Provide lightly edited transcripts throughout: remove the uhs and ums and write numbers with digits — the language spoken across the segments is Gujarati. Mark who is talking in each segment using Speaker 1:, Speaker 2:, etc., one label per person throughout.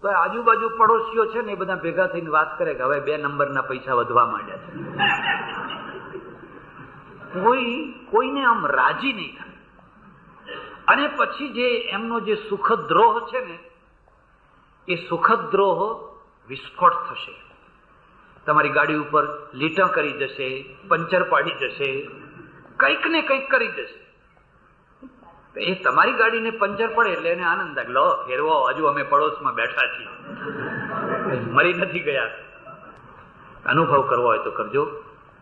Speaker 1: તો આજુબાજુ પડોશીઓ છે ને એ બધા ભેગા થઈને વાત કરે કે હવે 2 નંબરના પૈસા વધવા માંડ્યા છે. કોઈને આમ રાજી નહીં થાય. અને પછી જે એમનો જે સુખદ દ્રોહ છે ને, એ સુખદ દ્રોહ વિસ્ફોટ થશે. તમારી ગાડી ઉપર લીટા કરી જશે, પંચર પાડી જશે, કંઈક ને કંઈક કરી જશે. એ તમારી ગાડીને પંચર પડે એટલે એને આનંદ થાય, લો ફેરવો, હજુ અમે પડોશમાં બેઠા છીએ, મરી નથી ગયા. અનુભવ કરવો હોય તો કરજો.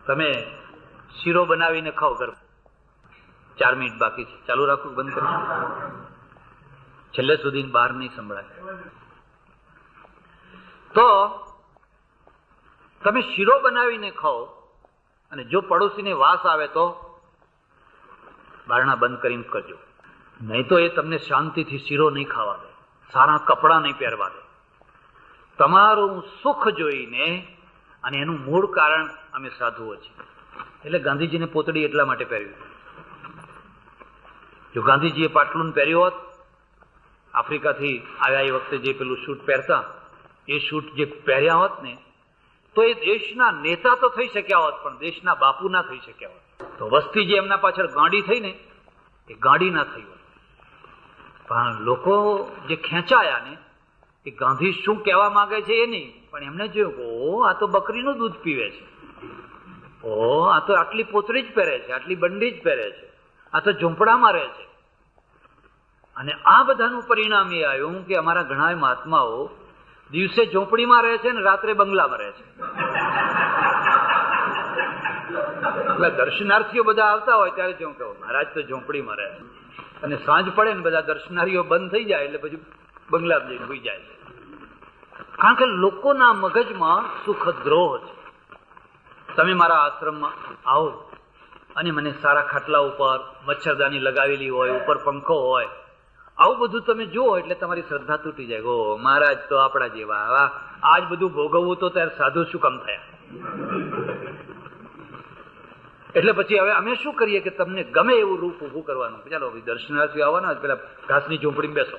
Speaker 1: તમે શીરો બનાવીને ખાઓ ઘર. 4 મિનિટ બાકી છે, ચાલુ રાખું, બંધ કરી, છેલ્લે સુધી બહાર નહીં સંભળાય. તો તમે શીરો બનાવીને ખાઓ અને જો પડોશીને વાસ આવે તો બારણા બંધ કરીને કરજો. નહીં તો એ તમને શાંતિથી શીરો નહીં ખાવા દે, સારા કપડાં નહીં પહેરવા દે. તમારું સુખ જોઈને, અને એનું મૂળ કારણ અમે સાધુઓ છીએ. એટલે ગાંધીજીને પોતડી એટલા માટે પહેર્યું. જો ગાંધીજીએ પાટલું પહેર્યું હોત, આફ્રિકાથી આવ્યા એ વખતે જે પેલું શૂટ પહેરતા, એ શૂટ જે પહેર્યા હોત ને, તો એ દેશના નેતા તો થઈ શક્યા હોત, પણ દેશના બાપુ ના થઈ શક્યા હોત. તો વસ્તી જે એમના પાછળ ગાંડી થઈ ને, એ ગાંડી ના થઈ હોત. પણ લોકો જે ખેંચાયા ને, એ ગાંધી શું કહેવા માંગે છે એ નહીં, પણ એમને જોયું કે ઓ આ તો બકરીનું દૂધ પીવે છે, ઓ આ તો આટલી પોતરી જ પહેરે છે, આટલી બંડી જ પહેરે છે, આ તો ઝૂંપડામાં રહે છે. અને આ બધાનું પરિણામ એ આવ્યું કે અમારા ઘણા મહાત્માઓ દિવસે ઝૂંપડીમાં રહે છે ને રાત્રે બંગલામાં રહે છે. એટલે દર્શનાર્થીઓ બધા આવતા હોય ત્યારે જો કહું, મહારાજ તો ઝૂંપડીમાં રહે છે. અને સાંજ પડે ને બધા દર્શનાર્થીઓ બંધ થઈ જાય એટલે પછી બંગલામાં જઈને હોઈ જાય છે. કારણ કે લોકોના મગજમાં સુખ દ્રોહ છે. તમે મારા આશ્રમમાં આવો અને મને સારા ખાટલા ઉપર મચ્છરદાની લગાવેલી હોય, ઉપર પંખો હોય, આવું બધું તમે જુઓ એટલે તમારી શ્રદ્ધા તૂટી જાય. ઓ મહારાજ તો આપણા જેવા, આજ બધું ભોગવવું તો ત્યારે સાધુ શું કામ થયા. એટલે પછી હવે અમે શું કરીએ કે તમને ગમે એવું રૂપ ઉભું કરવાનું. ચાલો દર્શનાર્થીઓ આવવાના, પેલા ઘાસની ઝૂંપડીમાં બેસો,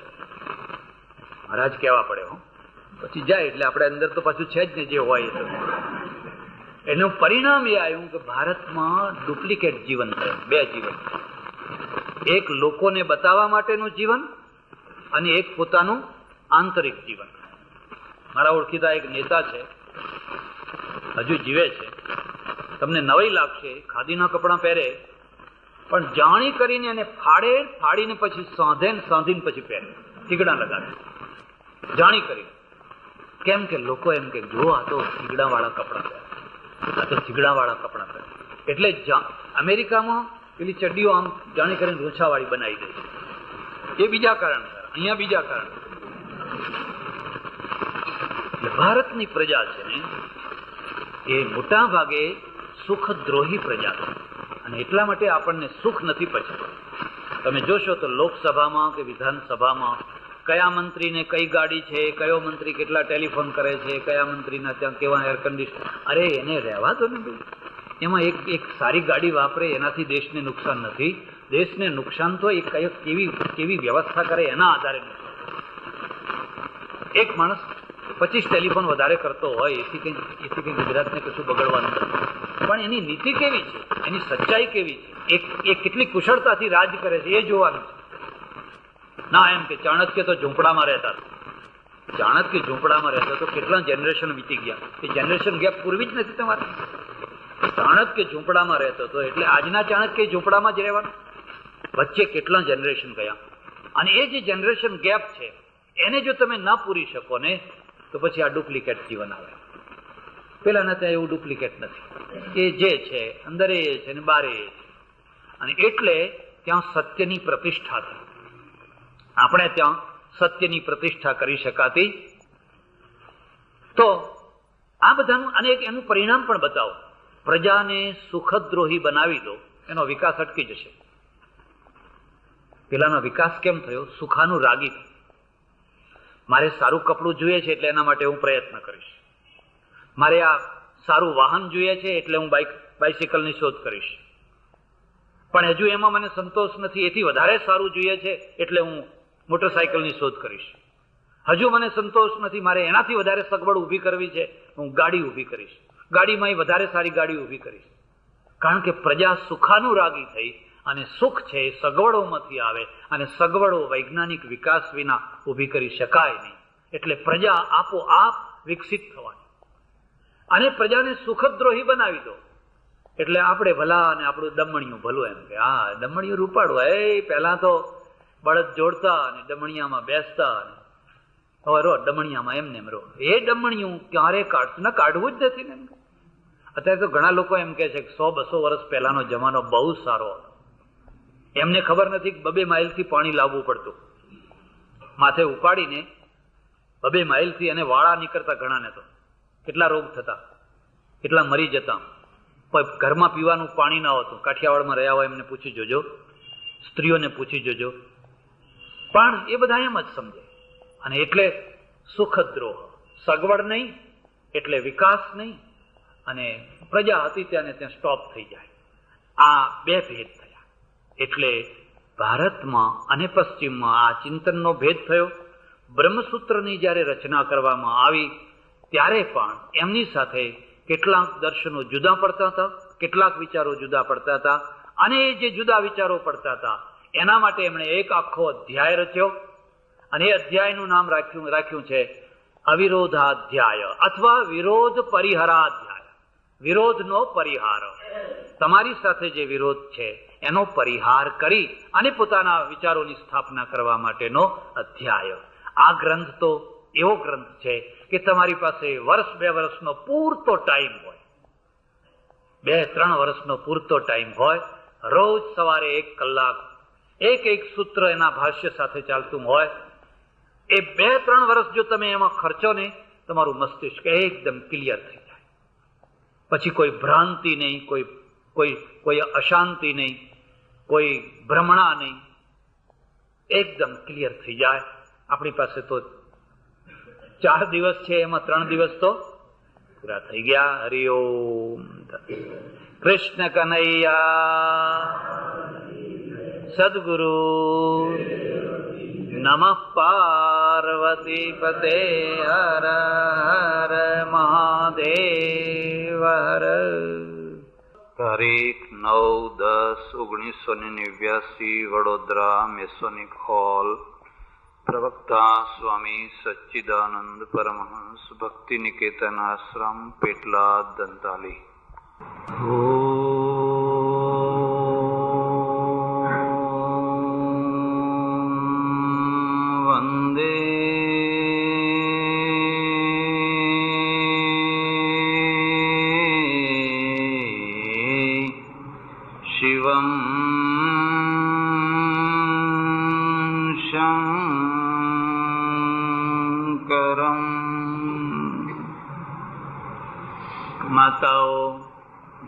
Speaker 1: મહારાજ કહેવા પડે. હો પછી જાય એટલે આપણે અંદર તો પાછું છે જ ને જે હોય. એનું પરિણામ એ આવ્યું કે ભારતમાં ડુપ્લિકેટ જીવન થયું. 2 જીવન, એક લોકોને બતાવવા માટેનું જીવન અને એક પોતાનું આંતરિક જીવન. મારા ઓળખીતા એક નેતા છે, હજુ જીવે છે. તમને નવાઈ લાગશે, ખાદીના કપડાં પહેરે, પણ જાણી કરીને એને ફાડીને પછી સાંધીને પછી પહેરે, થીગડા લગાવે, જાણી કરીને. કેમ કે લોકો એમ કે જો આ તો થીગડાવાળા કપડાં પહેરે, આ તો થીગડાવાળા કપડાં પહેરે. એટલે અમેરિકામાં પેલી ચડ્ડીઓ આમ જાણી કરીને રૂછાવાળી બનાવી દે છે. એ બીજા કારણ, અહીંયા બીજા કારણ. ભારતની પ્રજા છે ને, એ મોટા ભાગે સુખદ્રોહી પ્રજા છે. અને એટલા માટે આપણને સુખ નથી પચતું. તમે જોશો તો લોકસભામાં કે વિધાનસભામાં કયા મંત્રીને કઈ ગાડી છે, કયો મંત્રી કેટલા ટેલિફોન કરે છે, કયા મંત્રીના ત્યાં કેવા એર કન્ડિશન. અરે એને રહેવા દો ને ભાઈ. એમાં એક સારી ગાડી વાપરે એનાથી દેશને નુકસાન નથી. દેશને નુકસાન તો એ કેવી વ્યવસ્થા કરે એના આધારે નુકસાન. એક માણસ 25 ટેલિફોન વધારે કરતો હોય એથી કંઈ ગુજરાતને કશું બગડવાનું નથી. પણ એની નીતિ કેવી છે, એની સચ્ચાઈ કેવી છે, એ કેટલી કુશળતાથી રાજ કરે છે એ જોવાનું છે. ના એમ કે ચાણક્ય તો ઝૂંપડામાં રહેતા હતા. ચાણક્ય ઝૂંપડામાં રહેતા તો કેટલા જનરેશન વીતી ગયા. એ જનરેશન ગેપ પૂરવી જ નથી તમારે. ચાણક્ય ઝૂંપડામાં રહેતો હતો એટલે આજના ચાણક્ય ઝૂંપડામાં જ રહેવાનું. વચ્ચે કેટલા જનરેશન ગયા. અને એ જે જનરેશન ગેપ છે એને જો તમે ના પૂરી શકો ને, તો પછી આ ડુપ્લિકેટ જીવન આવે. પેલાના ત્યાં એવું ડુપ્લિકેટ નથી. એ જે છે અંદર એ છે ને બારે એ છે. અને એટલે ત્યાં સત્યની પ્રતિષ્ઠા થઈ. આપણે ત્યાં સત્યની પ્રતિષ્ઠા કરી શકાતી. તો આ બધાનું અને એનું પરિણામ પણ બતાવો. પ્રજાને સુખદ્રોહી બનાવી દો, એનો વિકાસ અટકી જશે. પેલાનો વિકાસ કેમ થયો? સુખાનું રાગી. મારે સારું કપડું જોઈએ છે એટલે એના માટે હું પ્રયત્ન કરીશ. મારે આ સારું વાહન જોઈએ છે એટલે હું બાઇસિકલની શોધ કરીશ. પણ હજુ એમાં મને સંતોષ નથી, એથી વધારે સારું જોઈએ છે એટલે હું મોટરસાયકલની શોધ કરીશ. હજુ મને સંતોષ નથી, મારે એનાથી વધારે સગવડ ઊભી કરવી છે, હું ગાડી ઊભી કરીશ, ગાડીમાં વધારે સારી ગાડી ઊભી કરીશ. કારણ કે પ્રજા સુખાનુરાગી થઈ અને સુખ છે એ સગવડોમાંથી આવે અને સગવડો વૈજ્ઞાનિક વિકાસ વિના ઊભી કરી શકાય નહીં. એટલે પ્રજા આપોઆપ વિકસિત થવાની. અને પ્રજાને સુખદ્રોહી બનાવી દો એટલે આપણે ભલા અને આપણું દમણિયું ભલું. એમ કે હા દમણિયું રૂપાડું, એ પહેલા તો બળદ જોડતા અને દમણિયામાં બેસતા અને હવે રો દમણિયામાં એમને એમ રો. એ દમણિયું ક્યારે કાઢવું જ નથી ને. અત્યારે તો ઘણા લોકો એમ કે છે કે 100-200 વર્ષ પહેલાનો જમાનો બહુ સારો હતો. એમને ખબર નથી કે 2 માઇલથી પાણી લાવવું પડતું, માથે ઉપાડીને 2 માઇલથી, અને વાળા નીકળતા ઘણાને તો કેટલા રોગ થતા, કેટલા મરી જતા. ઘરમાં પીવાનું પાણી ના હોતું. કાઠિયાવાડમાં રહ્યા હોય એમને પૂછી જોજો, સ્ત્રીઓને પૂછી જોજો. પણ એ બધા એમ જ સમજે. અને એટલે સુખદ્રોહ, સગવડ નહીં એટલે વિકાસ નહીં, અને પ્રજા હતી ત્યાં ને ત્યાં સ્ટોપ થઈ જાય. આ 2 ભેદ થયા. એટલે ભારતમાં અને પશ્ચિમમાં આ ચિંતનનો ભેદ થયો. બ્રહ્મસૂત્રની જ્યારે રચના કરવામાં આવી ત્યારે પણ એમની સાથે કેટલાક દર્શનો જુદા પડતા હતા, કેટલાક વિચારો જુદા પડતા હતા. અને એ જે જુદા વિચારો પડતા હતા એના માટે એમણે એક આખો અધ્યાય રચ્યો. અને એ અધ્યાયનું નામ રાખ્યું છે અવિરોધાધ્યાય અથવા વિરોધ પરિહારાધ્યાય. વિરોધનો પરિહાર, તમારી સાથે જે વિરોધ છે એનો પરિહાર કરી અને પોતાના વિચારોની સ્થાપના કરવા માટેનો અધ્યાય. આ ગ્રંથ તો એવો ગ્રંથ છે કે તમારી પાસે 1-2 વર્ષનો પૂરતો ટાઈમ હોય, 2-3 વર્ષનો પૂરતો ટાઈમ હોય. રોજ સવારે 1 કલાક એક સૂત્ર એના ભાષ્ય સાથે ચાલતું હોય. એ 2-3 વર્ષ જો તમે એમાં ખર્ચો ને, તમારું મસ્તિષ્ક એકદમ ક્લિયર થઈ જાય. પછી કોઈ ભ્રાંતિ નહીં, કોઈ અશાંતિ નહીં, કોઈ ભ્રમણા નહીં, એકદમ ક્લિયર થઈ જાય. આપણી પાસે તો 4 દિવસ છે, એમાં 3 દિવસ તો પૂરા થઈ ગયા. હરિઓમ. કૃષ્ણ કનૈયા સદગુરુ નમઃ પાર્વતી પતે હર હર મહાદેવ હર. તારીખ 9-10-1989 વડોદરા મેસોનિક હોલ. પ્રવક્તા સ્વામી સચ્ચિદાનંદ પરમહંસ ભક્તિ નિકેતન આશ્રમ, પેટલાદ, દંતાલી. વંદે શિવમ શંકરમ. માતાઓ,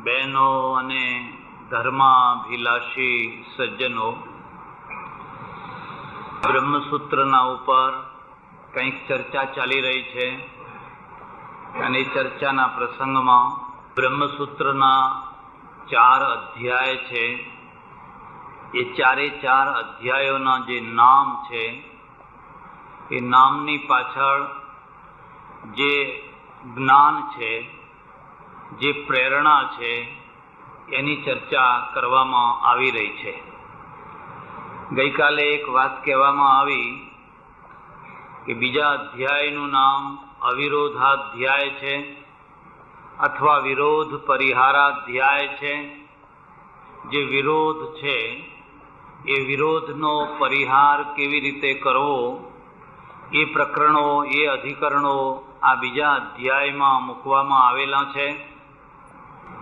Speaker 1: બહેનો અને ધર્માભિલાષી સજ્જનો, બ્રહ્મસૂત્રના ઉપર કંઈક ચર્ચા ચાલી રહી છે. અને ચર્ચાના પ્રસંગમાં બ્રહ્મસૂત્રના 4 અધ્યાય છે. એ 4 અધ્યાયોના જે નામ છે એ નામની પાછળ જે જ્ઞાન છે, જે પ્રેરણા છે, એની ચર્ચા કરવામાં આવી રહી છે. ગઈકાલે એક વાત કહેવામાં આવી કે બીજા અધ્યાયનું નામ અવિરોધાધ્યાય છે અથવા વિરોધ પરિહારાધ્યાય છે. જે વિરોધ છે એ વિરોધનો પરિહાર કેવી રીતે કરવો એ પ્રકરણો, એ અધિકરણો આ બીજા અધ્યાયમાં મૂકવામાં આવેલા છે.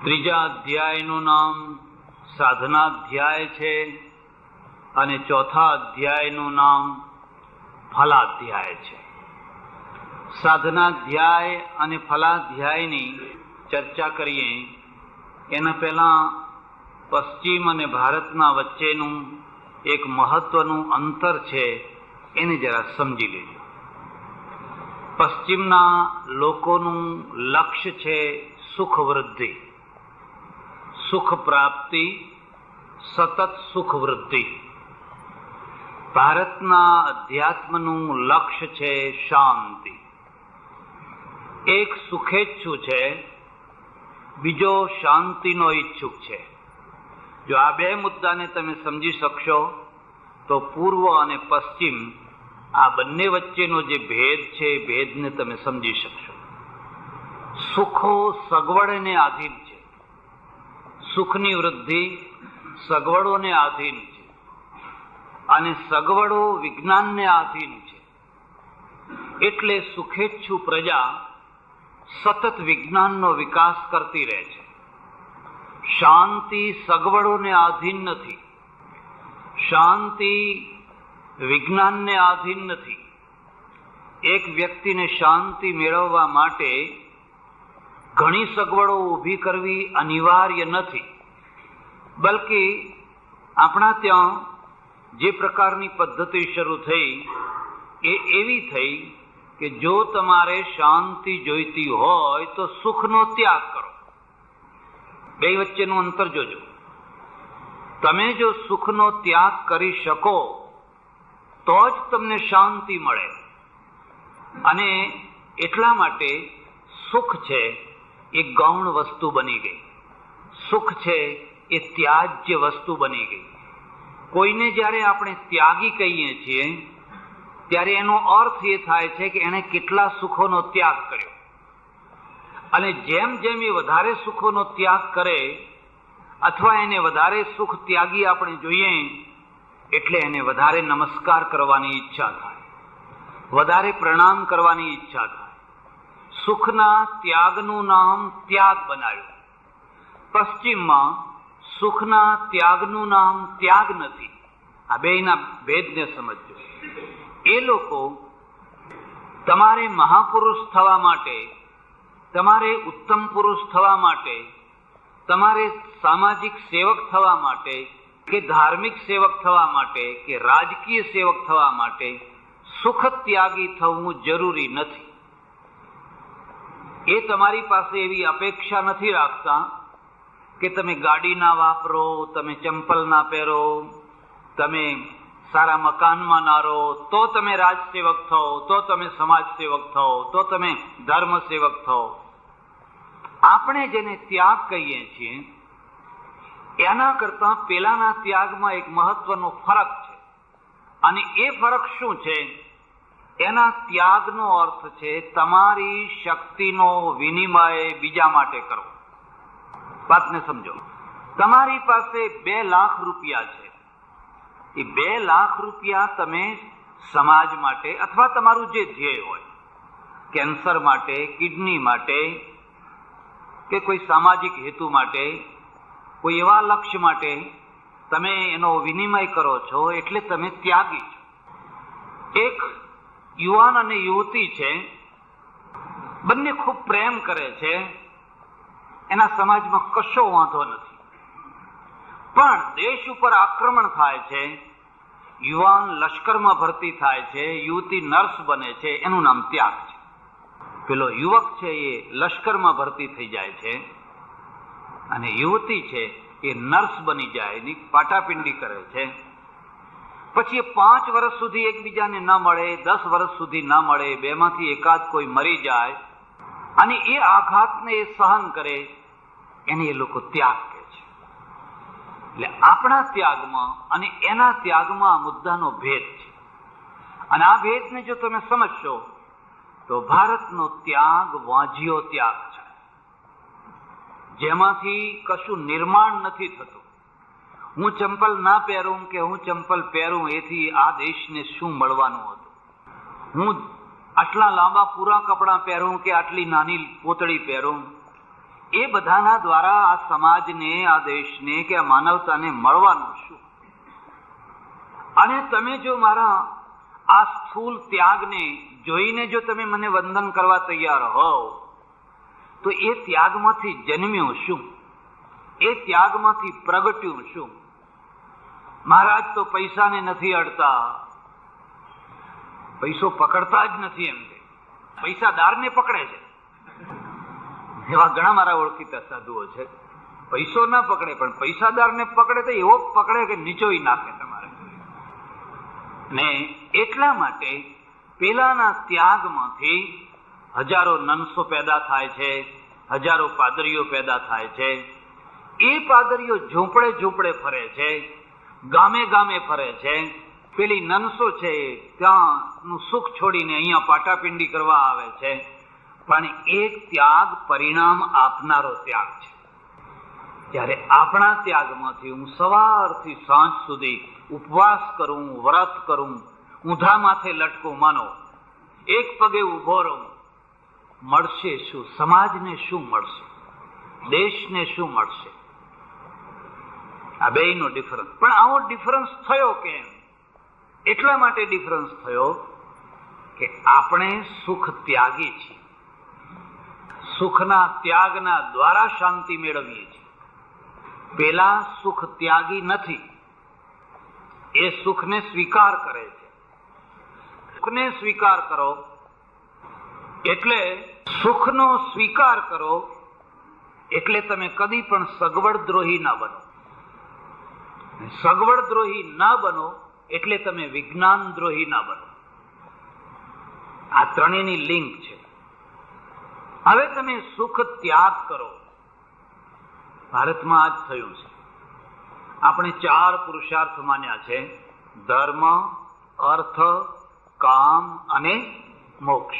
Speaker 1: ત્રીજા અધ્યાયનું નામ સાધનાધ્યાય છે અને ચોથા અધ્યાયનું નામ ફલાધ્યાય છે. સાધનાધ્યાય અને ફલાધ્યાયની ચર્ચા કરીએ એના પહેલા પશ્ચિમ અને ભારતના વચ્ચેનું એક મહત્વનું અંતર છે, એને જરા સમજી લેજો. પશ્ચિમના લોકોનું લક્ષ્ય છે સુખ વૃદ્ધિ, સુખ પ્રાપ્તિ, સતત સુખ વૃદ્ધિ. ભારતના અધ્યાત્મનું લક્ષ્ય છે શાંતિ. એક સુખેચ્છુ છે, બીજો શાંતિનો ઈચ્છુક છે. જો આ બે મુદ્દાને તમે સમજી શકશો તો પૂર્વ અને પશ્ચિમ આ બંને વચ્ચેનો જે ભેદ છે એ ભેદને તમે સમજી શકશો. સુખો સગવડને આધીન છે, સુખની વૃદ્ધિ સગવડોને આધીન છે, અને સગવડો વિજ્ઞાનને આધીન છે. એટલે સુખેચ્છુ પ્રજા સતત વિજ્ઞાનનો વિકાસ કરતી રહે છે. શાંતિ સગવડોને આધીન નથી, શાંતિ વિજ્ઞાનને આધીન નથી. એક વ્યક્તિને શાંતિ મેળવવા માટે ઘણી સગવડો ઊભી કરવી અનિવાર્ય નથી, બલકે આપણા ત્યાં જે પ્રકારની પદ્ધતિ શરૂ થઈ એ એવી થઈ કે જો તમારે શાંતિ જોઈતી હોય તો સુખનો ત્યાગ કરો. બે વચ્ચેનું અંતર જોજો. તમે જો સુખનો ત્યાગ કરી શકો તો જ તમને શાંતિ મળે. અને એટલા માટે સુખ છે એ ગૌણ વસ્તુ બની ગઈ, સુખ છે એ ત્યાજ્ય વસ્તુ બની ગઈ. કોઈને જ્યારે આપણે ત્યાગી કહીએ છીએ ત્યારે એનો અર્થ એ થાય છે કે એણે કેટલા સુખોનો ત્યાગ કર્યો. અને જેમ જેમ એ વધારે સુખોનો ત્યાગ કરે અથવા એને વધારે સુખ ત્યાગી આપણે જોઈએ એટલે એને વધારે નમસ્કાર કરવાની ઈચ્છા થાય, વધારે પ્રણામ કરવાની ઈચ્છા થાય. સુખના ત્યાગનું નામ ત્યાગ બનાવ્યું. પશ્ચિમમાં સુખના ત્યાગનું નામ ત્યાગ નથી. આ બેયના ભેદને સમજજો. એ લોકો તમારે મહાપુરુષ થવા માટે, તમારે ઉત્તમ પુરુષ થવા માટે, તમારે સામાજિક સેવક થવા માટે કે ધાર્મિક સેવક થવા માટે કે રાજકીય સેવક થવા માટે સુખ ત્યાગી થવું જરૂરી નથી. એ તમારી પાસે એવી અપેક્ષા નથી રાખતા કે તમે ગાડી ના વાપરો, તમે ચંપલ ના પહેરો, તમે સારા મકાનમાં ના રહો તો તમે રાજસેવક થો, તો તમે સમાજ સેવક થો, તો તમે ધર્મ સેવક થો. આપણે જેને ત્યાગ કહીએ છીએ એના કરતા પેલાના ત્યાગમાં એક મહત્વનો ફરક છે. અને એ ફરક શું છે? એના ત્યાગનો અર્થ છે તમારી શક્તિનો વિનિમય બીજા માટે કરવો. વાતને સમજો. તમારી પાસે 2 લાખ રૂપિયા છે. એ 2 લાખ રૂપિયા તમે સમાજ માટે અથવા તમારું જે ધ્યેય હોય, કેન્સર માટે, કિડની માટે કે કોઈ સામાજિક હેતુ માટે, કોઈ એવા લક્ષ્ય માટે તમે એનો વિનિમય કરો છો એટલે તમે ત્યાગી છો. એક યુવાન અને યુવતી છે, બંને ખૂબ પ્રેમ કરે છે, એના સમાજમાં કશો વાંધો નથી. પણ દેશ ઉપર આક્રમણ થાય છે, યુવાન લશ્કરમાં ભરતી થાય છે, યુવતી નર્સ બને છે, એનું નામ ત્યાગ છે. પેલો યુવક છે એ લશ્કરમાં ભરતી થઈ જાય છે અને યુવતી છે એ નર્સ બની જાય, એની પાટાપિંડી કરે છે. પછી 5 વર્ષ સુધી એકબીજાને ન મળે, 10 વર્ષ સુધી ન મળે, બેમાંથી એકાદ કોઈ મરી જાય અને એ આઘાતને એ સહન કરે, એને એ લોકો ત્યાગ કહે છે. એટલે આપણા ત્યાગમાં અને એના ત્યાગમાં આ મુદ્દાનો ભેદ છે. અને આ ભેદને જો તમે સમજશો તો ભારતનો ત્યાગ વાંઝિયો ત્યાગ છે, જેમાંથી કશું નિર્માણ નથી થતું. હું ચંપલ ના પહેરું કે હું ચંપલ પહેરું એથી આ દેશને શું મળવાનું હતું? હું આટલા લાંબા પૂરા કપડાં પહેરું કે આટલી નાની પોતળી પહેરું, એ બધાના દ્વારા આ સમાજને, આ દેશને કે આ માનવતાને મળવાનું શું? અને તમે જો મારા આ સ્થૂળ ત્યાગને જોઈને જો તમે મને વંદન કરવા તૈયાર હોવ તો એ ત્યાગમાંથી જન્મ્યું શું? એ ત્યાગમાંથી પ્રગટ્યું શું? મહારાજ તો પૈસાને નથી અડતા, પૈસો પકડતા જ નથી, એમ કે પૈસાદારને પકડે છે. એવા ઘણા મારા ઓળખીતા સાધુઓ છે, પૈસો ના પકડે પણ પૈસાદારને પકડે તો એવો પકડે કે નીચોઈ નાખે તમારે. ને એટલા માટે પેલાના ત્યાગમાંથી હજારો નનસો પેદા થાય છે, હજારો પાદરીઓ પેદા થાય છે. એ પાદરીઓ ઝૂંપડે ઝૂંપડે ફરે છે, ગામે ગામે ફરે છે. પેલી નનસો છે ત્યાંનું સુખ છોડીને અહીંયા પાટાપિંડી કરવા આવે છે. પણ એક ત્યાગ પરિણામ આપનારો ત્યાગ છે. ત્યારે આપણા ત્યાગમાંથી હું સવારથી સાંજ સુધી ઉપવાસ કરું, વ્રત કરું, ઊંધા માથે લટકું, માનો એક પગે ઉભો રહું, મળશે શું? સમાજને શું મળશે? દેશને શું મળશે? આ બેયનો ડિફરન્સ. પણ આવો ડિફરન્સ થયો કેમ? એટલા માટે ડિફરન્સ થયો કે આપણે સુખ ત્યાગી છીએ. સુખના ત્યાગના દ્વારા શાંતિ મેળવીએ છીએ. પેલા સુખ ત્યાગી નથી, એ સુખને સ્વીકાર કરે છે. સુખને સ્વીકાર કરો એટલે સુખનો સ્વીકાર કરો એટલે તમે કદી પણ સગવડ દ્રોહી ના બનો. સગવડ દ્રોહી ના બનો એટલે તમે વિજ્ઞાન દ્રોહી ના બનો. આ ત્રણેયની લિંક છે. હવે તમે સુખ ત્યાગ કરો. ભારતમાં આ જ થયું છે. આપણે 4 પુરુષાર્થ માન્યા છે: ધર્મ, અર્થ, કામ અને મોક્ષ.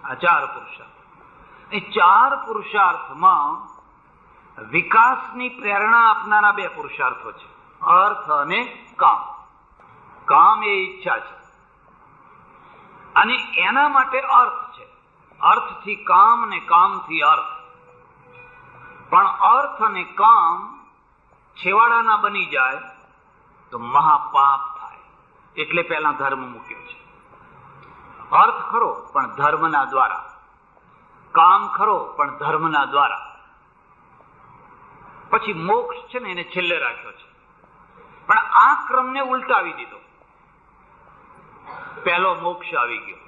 Speaker 1: આ 4 પુરુષાર્થ. એ 4 પુરુષાર્થમાં વિકાસની પ્રેરણા આપનારા 2 પુરુષાર્થો છે: અર્થ અને કામ. કામ એ ઈચ્છા છે અને એના માટે અર્થ છે. અર્થથી કામ ને કામથી અર્થ. પણ અર્થ અને કામ છેવાડાના બની જાય તો મહાપાપ થાય. એટલે પહેલા ધર્મ મૂક્યો છે. અર્થ ખરો પણ ધર્મના દ્વારા, કામ ખરો પણ ધર્મના દ્વારા. પછી મોક્ષ છે ને એને છેલ્લે રાખ્યો છે. પણ આ ક્રમને ઉલટાવી દીધો. પહેલો મોક્ષ આવી ગયો,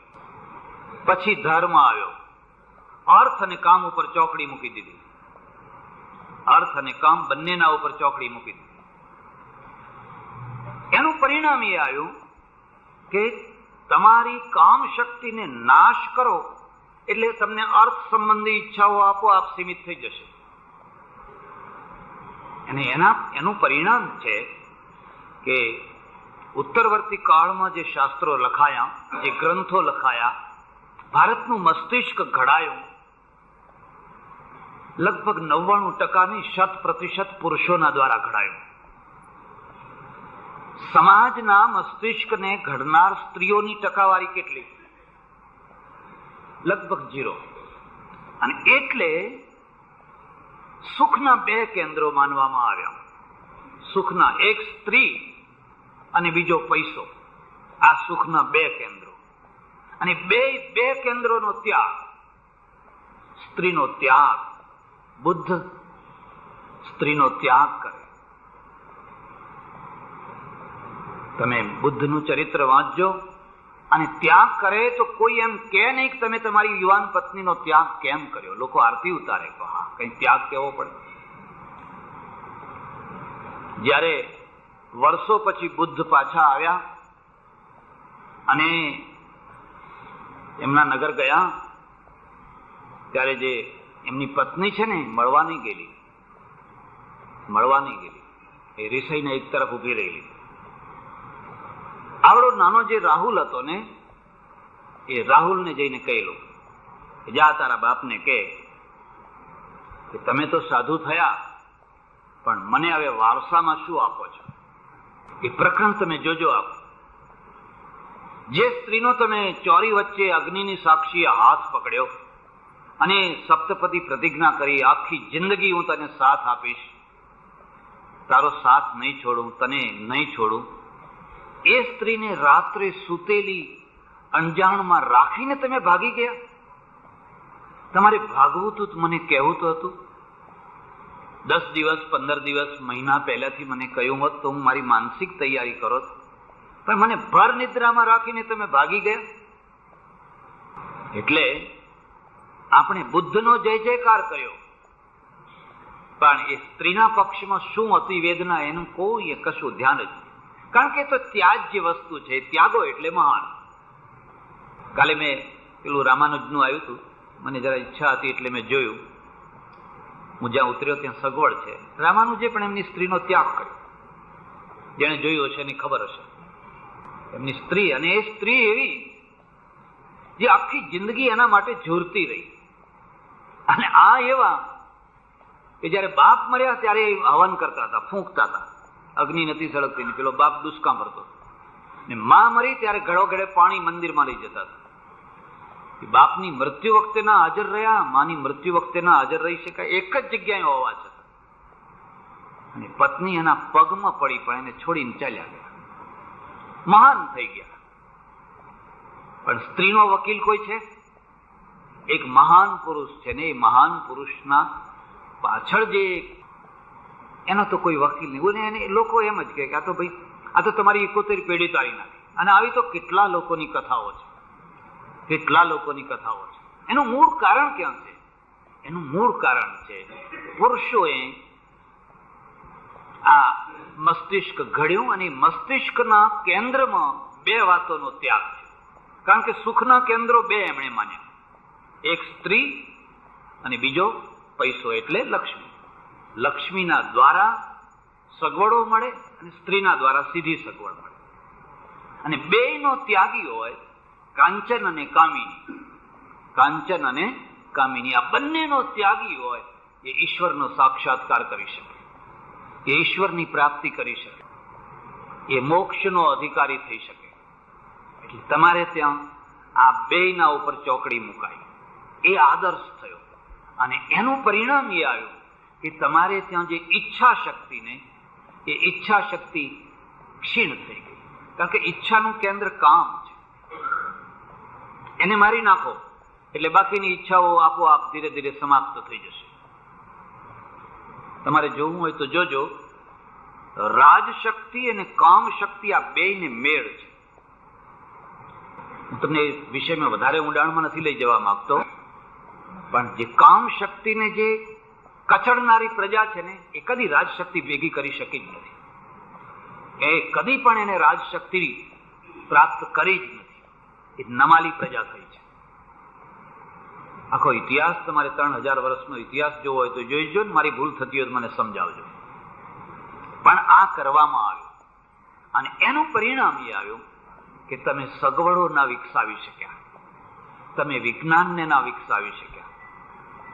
Speaker 1: પછી ધર્મ આવ્યો, અર્થ અને કામ ઉપર ચોકડી મૂકી દીધી. અર્થ અને કામ બંનેના ઉપર ચોકડી મૂકી દીધી. એનું પરિણામ એ આવ્યું કે તમારી કામ શક્તિને નાશ કરો એટલે તમને અર્થ સંબંધી ઈચ્છાઓ આપોઆપ સીમિત થઈ જશે. અને એનું પરિણામ છે કે ઉત્તરવર્તી કાળમાં જે શાસ્ત્રો લખાયા, જે ગ્રંથો લખાયા, ભારતનું મસ્તિષ્ક ઘડાયું લગભગ 99% 100% પુરુષોના દ્વારા ઘડાયું. સમાજના મસ્તિષ્કને ઘડનાર સ્ત્રીઓની ટકાવારી કેટલી? લગભગ 0. અને એટલે સુખના 2 કેન્દ્રો માનવામાં આવ્યા. સુખના, એક સ્ત્રી અને બીજો પૈસો. આ સુખના 2 કેન્દ્રો. અને બે કેન્દ્રોનો ત્યાગ. સ્ત્રીનો ત્યાગ. બુદ્ધ સ્ત્રીનો ત્યાગ કરે. તમે બુદ્ધનું ચરિત્ર વાંચજો અને ત્યાગ કરે તો કોઈ એમ કે નહીં કે તમે તમારી યુવાન પત્નીનો ત્યાગ કેમ કર્યો. લોકો આરતી ઉતારે કે હા કઈ ત્યાગ કેવો પડે. જ્યારે વર્ષો પછી બુદ્ધ પાછા આવ્યા અને એમના નગર ગયા ત્યારે જે એમની પત્ની છે ને મળવા નહીં ગયેલી. એ રિસાઈને એક તરફ ઉભી રહેલી. આવડો નાનો જે રાહુલ હતો ને, એ રાહુલને જઈને કહેલું કે જા તારા બાપને કે તમે તો સાધુ થયા પણ મને હવે વારસામાં શું આપો છો? એ પ્રકરણ તમે જોજો. આપો જે સ્ત્રીનો તમે ચોરી વચ્ચે અગ્નિની સાક્ષી હાથ પકડ્યો અને સપ્તપદી પ્રતિજ્ઞા કરી, આખી જિંદગી હું તને સાથ આપીશ, તારો સાથ નહીં છોડું, તને નહીં છોડું. એ સ્ત્રીને રાત્રે સૂતેલી અંજાણમાં રાખીને તમે ભાગી ગયા. તમારે ભાગવું તું, મને કહેવું તો હતું. 10 દિવસ 15 દિવસ મહિના પહેલાથી મને કહ્યું હોત તો હું મારી માનસિક તૈયારી કરોત. પણ મને ભર નિદ્રામાં રાખીને તમે ભાગી ગયા. એટલે આપણે બુદ્ધનો જય જયકાર કર્યો પણ એ સ્ત્રીના પક્ષમાં શું હતી વેદના એનું કોઈ કશું ધ્યાન જ. કારણ કે તો ત્યાજ્ય વસ્તુ છે, ત્યાગો એટલે મહાન. કાલે મેં પેલું રામાનુજનું આવ્યું હતું, મને જરા ઈચ્છા હતી એટલે મેં જોયું. હું જ્યાં ઉતર્યો ત્યાં સગવડ છે. રામાનુજે પણ એમની સ્ત્રીનો ત્યાગ કર્યો. જેને જોયું હશે એની ખબર હશે. એમની સ્ત્રી, અને એ સ્ત્રી એવી જે આખી જિંદગી એના માટે ઝૂરતી રહી. અને આ એવા કે જયારે બાપ મર્યા ત્યારે હવન કરતા હતા, ફૂંકતા હતા. અગ્નિ નથી સળગતી, પેલો બાપ દુષ્કામ કરતો. ને માં મરી ત્યારે ઘડો ઘડે પાણી મંદિરમાં લઈ જતા હતા. બાપની મૃત્યુ વખતે ના હાજર રહ્યા, માની મૃત્યુ વખતે ના હાજર રહી શકાય, એક જ જગ્યાએ હોવા છતાં. અને પત્ની એના પગમાં પડી પણ એને છોડીને ચાલ્યા ગયા, મહાન થઈ ગયા. પણ સ્ત્રીનો વકીલ કોઈ છે? એક મહાન પુરુષ છે ને, એ મહાન પુરુષના પાછળ જે એનો તો કોઈ વકીલ નહીં. એને લોકો એમ જ કહે કે આ તો ભાઈ, આ તો તમારી 71 પેઢી તારી નાખી. અને આવી તો કેટલા લોકોની કથાઓ છે, કેટલા લોકોની કથાઓ છે. એનું મૂળ કારણ ક્યાં છે? એનું મૂળ કારણ છે પુરુષોએ આ મસ્તિષ્ક ઘડ્યું, અને મસ્તિષ્કના કેન્દ્રમાં બે વાતોનો ત્યાગ છે. કારણ કે સુખના કેન્દ્રો બે એમણે માન્યા, એક સ્ત્રી અને બીજો પૈસો એટલે લક્ષ્મી. લક્ષ્મીના દ્વારા સગવડો મળે અને સ્ત્રીના દ્વારા સીધી સગવડ મળે. અને બેયનો ત્યાગી હોય કાંચન અને કામિની. કાંચન અને કામિની આ બંનેનો ત્યાગી હોય એ ઈશ્વરનો સાક્ષાત્કાર કરી શકે, એ ઈશ્વરની પ્રાપ્તિ કરી શકે, એ મોક્ષનો અધિકારી થઈ શકે. એટલે તમારે ત્યાં આ બેયના ઉપર ચોકડી મુકાઈ, એ આદર્શ થયો. અને એનું પરિણામ એ આવ્યું કે તમારે ત્યાં જે ઈચ્છા શક્તિ ને, એ ઈચ્છા શક્તિ ક્ષીણ થઈ ગઈ. કારણ કે ઈચ્છાનું કેન્દ્ર કામ છે. એને મારી નાખો એટલે બાકીની ઈચ્છાઓ આપોઆપ ધીરે ધીરે સમાપ્ત થઈ જશે. તમારે જોવું હોય તો જોજો, રાજશક્તિ અને કામ શક્તિ આ બેયને મેળ છે. હું તમને એ વિષયમાં વધારે ઊંડાણમાં નથી લઈ જવા માંગતો, પણ જે કામ શક્તિને જે કચડનારી પ્રજા છે ને, એ કદી રાજશક્તિ ભેગી કરી શકી જ નથી. એ કદી પણ એને રાજશક્તિ પ્રાપ્ત કરી જ નથી. એ નમાલી પ્રજા થઈ છે. આખો ઇતિહાસ તમારે 3000 વર્ષનો ઇતિહાસ જોવો હોય તો જોઈજો ને, મારી ભૂલ થતી હોય તો મને સમજાવજો. પણ આ કરવામાં આવ્યું અને એનું પરિણામ એ આવ્યું કે તમે સગવડો ના વિકસાવી શક્યા, તમે વિજ્ઞાનને ના વિકસાવી શક્યા.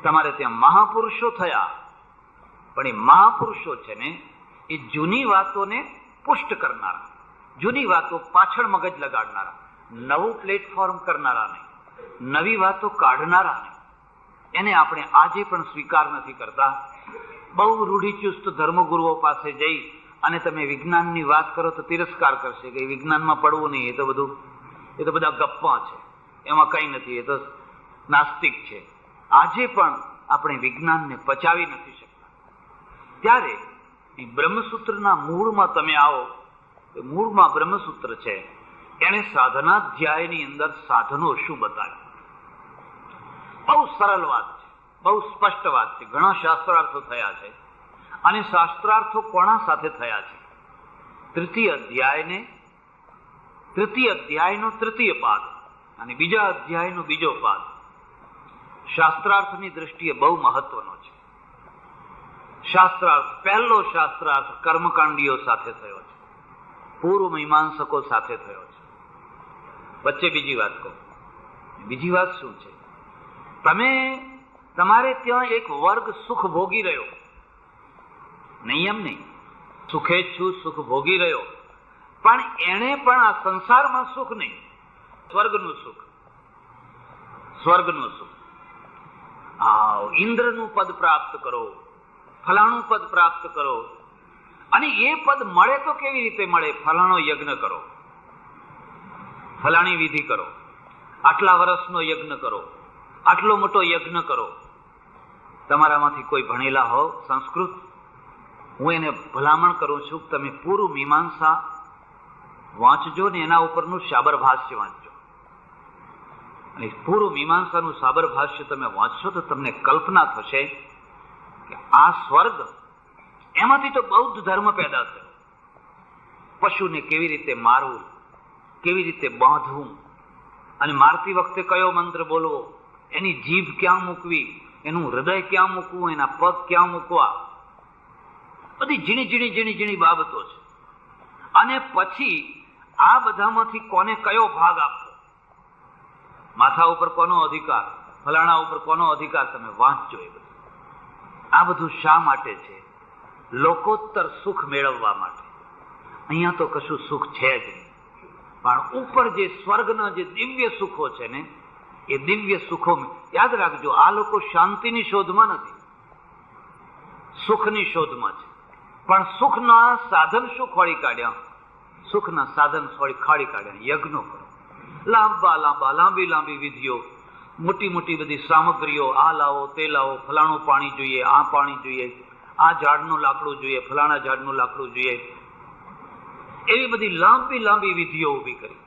Speaker 1: તમારે ત્યાં મહાપુરુષો થયા, પણ એ મહાપુરુષો છે ને, એ જૂની વાતોને પુષ્ટ કરનારા, જૂની વાતો પાછળ મગજ લગાડનારા, નવું પ્લેટફોર્મ કરનારા નહીં, નવી વાતો કાઢનારા નહીં. એને આપણે આજે પણ સ્વીકાર નથી કરતા. બહુ રૂઢિચુસ્ત ધર્મગુરુઓ પાસે જઈ અને તમે વિજ્ઞાનની વાત કરો તો તિરસ્કાર કરશે કે વિજ્ઞાનમાં પડવું નહીં, એ તો બધા ગપ્પા છે, એમાં કંઈ નથી, એ તો નાસ્તિક છે. આજે પણ આપણે વિજ્ઞાનને પચાવી નથી શકતા. ત્યારે એ બ્રહ્મસૂત્રના મૂળમાં તમે આવો, તો મૂળમાં બ્રહ્મસૂત્ર છે. એને સાધનાધ્યાયની અંદર સાધનો શું બતાવ્યું. બહુ સરળ વાત છે, બહુ સ્પષ્ટ વાત છે. ઘણા શાસ્ત્રાર્થો થયા છે, અને શાસ્ત્રાર્થો કોના સાથે થયા છે? તૃતીય અધ્યાયનો તૃતીય પાદ અને બીજા અધ્યાયનો બીજો પાદ શાસ્ત્રાર્થની દ્રષ્ટિએ બહુ મહત્વનો છે. શાસ્ત્રાર્થ, પહેલો શાસ્ત્રાર્થ કર્મકાંડીઓ સાથે થયો છે, પૂર્વ મીમાંસકો સાથે થયો છે. વચ્ચે બીજી વાત કહું. બીજી વાત શું છે? તમારે ત્યાં એક વર્ગ સુખ ભોગી રહ્યો, નહીં એમ નહીં, સુખેચ્છુ સુખ ભોગી રહ્યો, પણ એને પણ આ સંસારમાં સુખ નહીં, સ્વર્ગનું સુખ, સ્વર્ગનું સુખ. ઇન્દ્રનું પદ પ્રાપ્ત કરો, ફલાણું પદ પ્રાપ્ત કરો. અને એ પદ મળે તો કેવી રીતે મળે? ફલાણો યજ્ઞ કરો, ફલાણી વિધિ કરો, આટલા વર્ષનો યજ્ઞ કરો, આટલો મોટો યજ્ઞ કરો. તમારામાંથી કોઈ ભણેલા હો સંસ્કૃત, હું એને ભલામણ કરું છું કે તમે પૂર્વ મીમાંસા વાંચજો ને એના ઉપરનું શાબરભાષ્ય વાંચજો. અને પૂર્વ મીમાંસાનું શાબરભાષ્ય તમે વાંચશો તો તમને કલ્પના થશે કે આ સ્વર્ગ, એમાંથી તો બૌદ્ધ ધર્મ પેદા થયો. પશુને કેવી રીતે મારવું, કેવી રીતે બાંધવું, અને મારતી વખતે કયો મંત્ર બોલવો, એની જીભ ક્યાં મૂકવી, એનું હૃદય ક્યાં મૂકવું, એના પગ ક્યાં મૂકવા, બધી ઝીણી ઝીણી ઝીણી ઝીણી બાબતો છે. અને પછી આ બધામાંથી કોને કયો ભાગ આપવો, માથા ઉપર કોનો અધિકાર, ફલાણા ઉપર કોનો અધિકાર, તમે વાંચજો. એ બધું આ બધું શા માટે છે? લોકોત્તર સુખ મેળવવા માટે. અહીંયા તો કશું સુખ છે જ નહીં, પણ ઉપર જે સ્વર્ગના જે દિવ્ય સુખો છે ને, એ દિવ્ય સુખો યાદ રાખજો. આ લોકો શાંતિની શોધમાં નથી, સુખની શોધમાં છે. પણ સુખના સાધન શું ખોળી કાઢ્યા? સુખના સાધન ખોળી કાઢ્યા યજ્ઞો કરો. લાંબી લાંબી વિધિઓ, મોટી મોટી બધી સામગ્રીઓ, આ લાવો તે લાવો, ફલાણું પાણી જોઈએ, આ પાણી જોઈએ, આ ઝાડનું લાકડું જોઈએ, ફલાણા ઝાડનું લાકડું જોઈએ, એવી બધી લાંબી લાંબી વિધિઓ ઊભી કરી.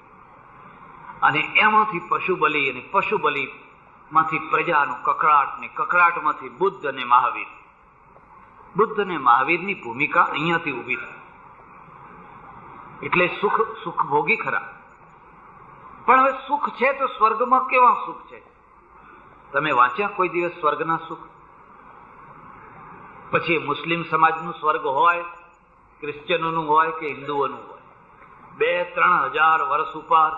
Speaker 1: અને એમાંથી પશુ બલિ, અને પશુ બલિમાંથી પ્રજાનો કકળાટ, ને કકળાટમાંથી બુદ્ધ અને મહાવીર. બુદ્ધ અને મહાવીરની ભૂમિકા અહીંયાથી ઊભી થઈ. એટલે સુખ ભોગી ખરા, પણ હવે સુખ છે તો સ્વર્ગમાં કેવા સુખ છે? તમે વાંચ્યા કોઈ દિવસ સ્વર્ગના સુખ? પછી મુસ્લિમ સમાજનું સ્વર્ગ હોય, ક્રિશ્ચિયનોનું હોય કે હિન્દુઓનું હોય, 2-3 હજાર વર્ષ ઉપર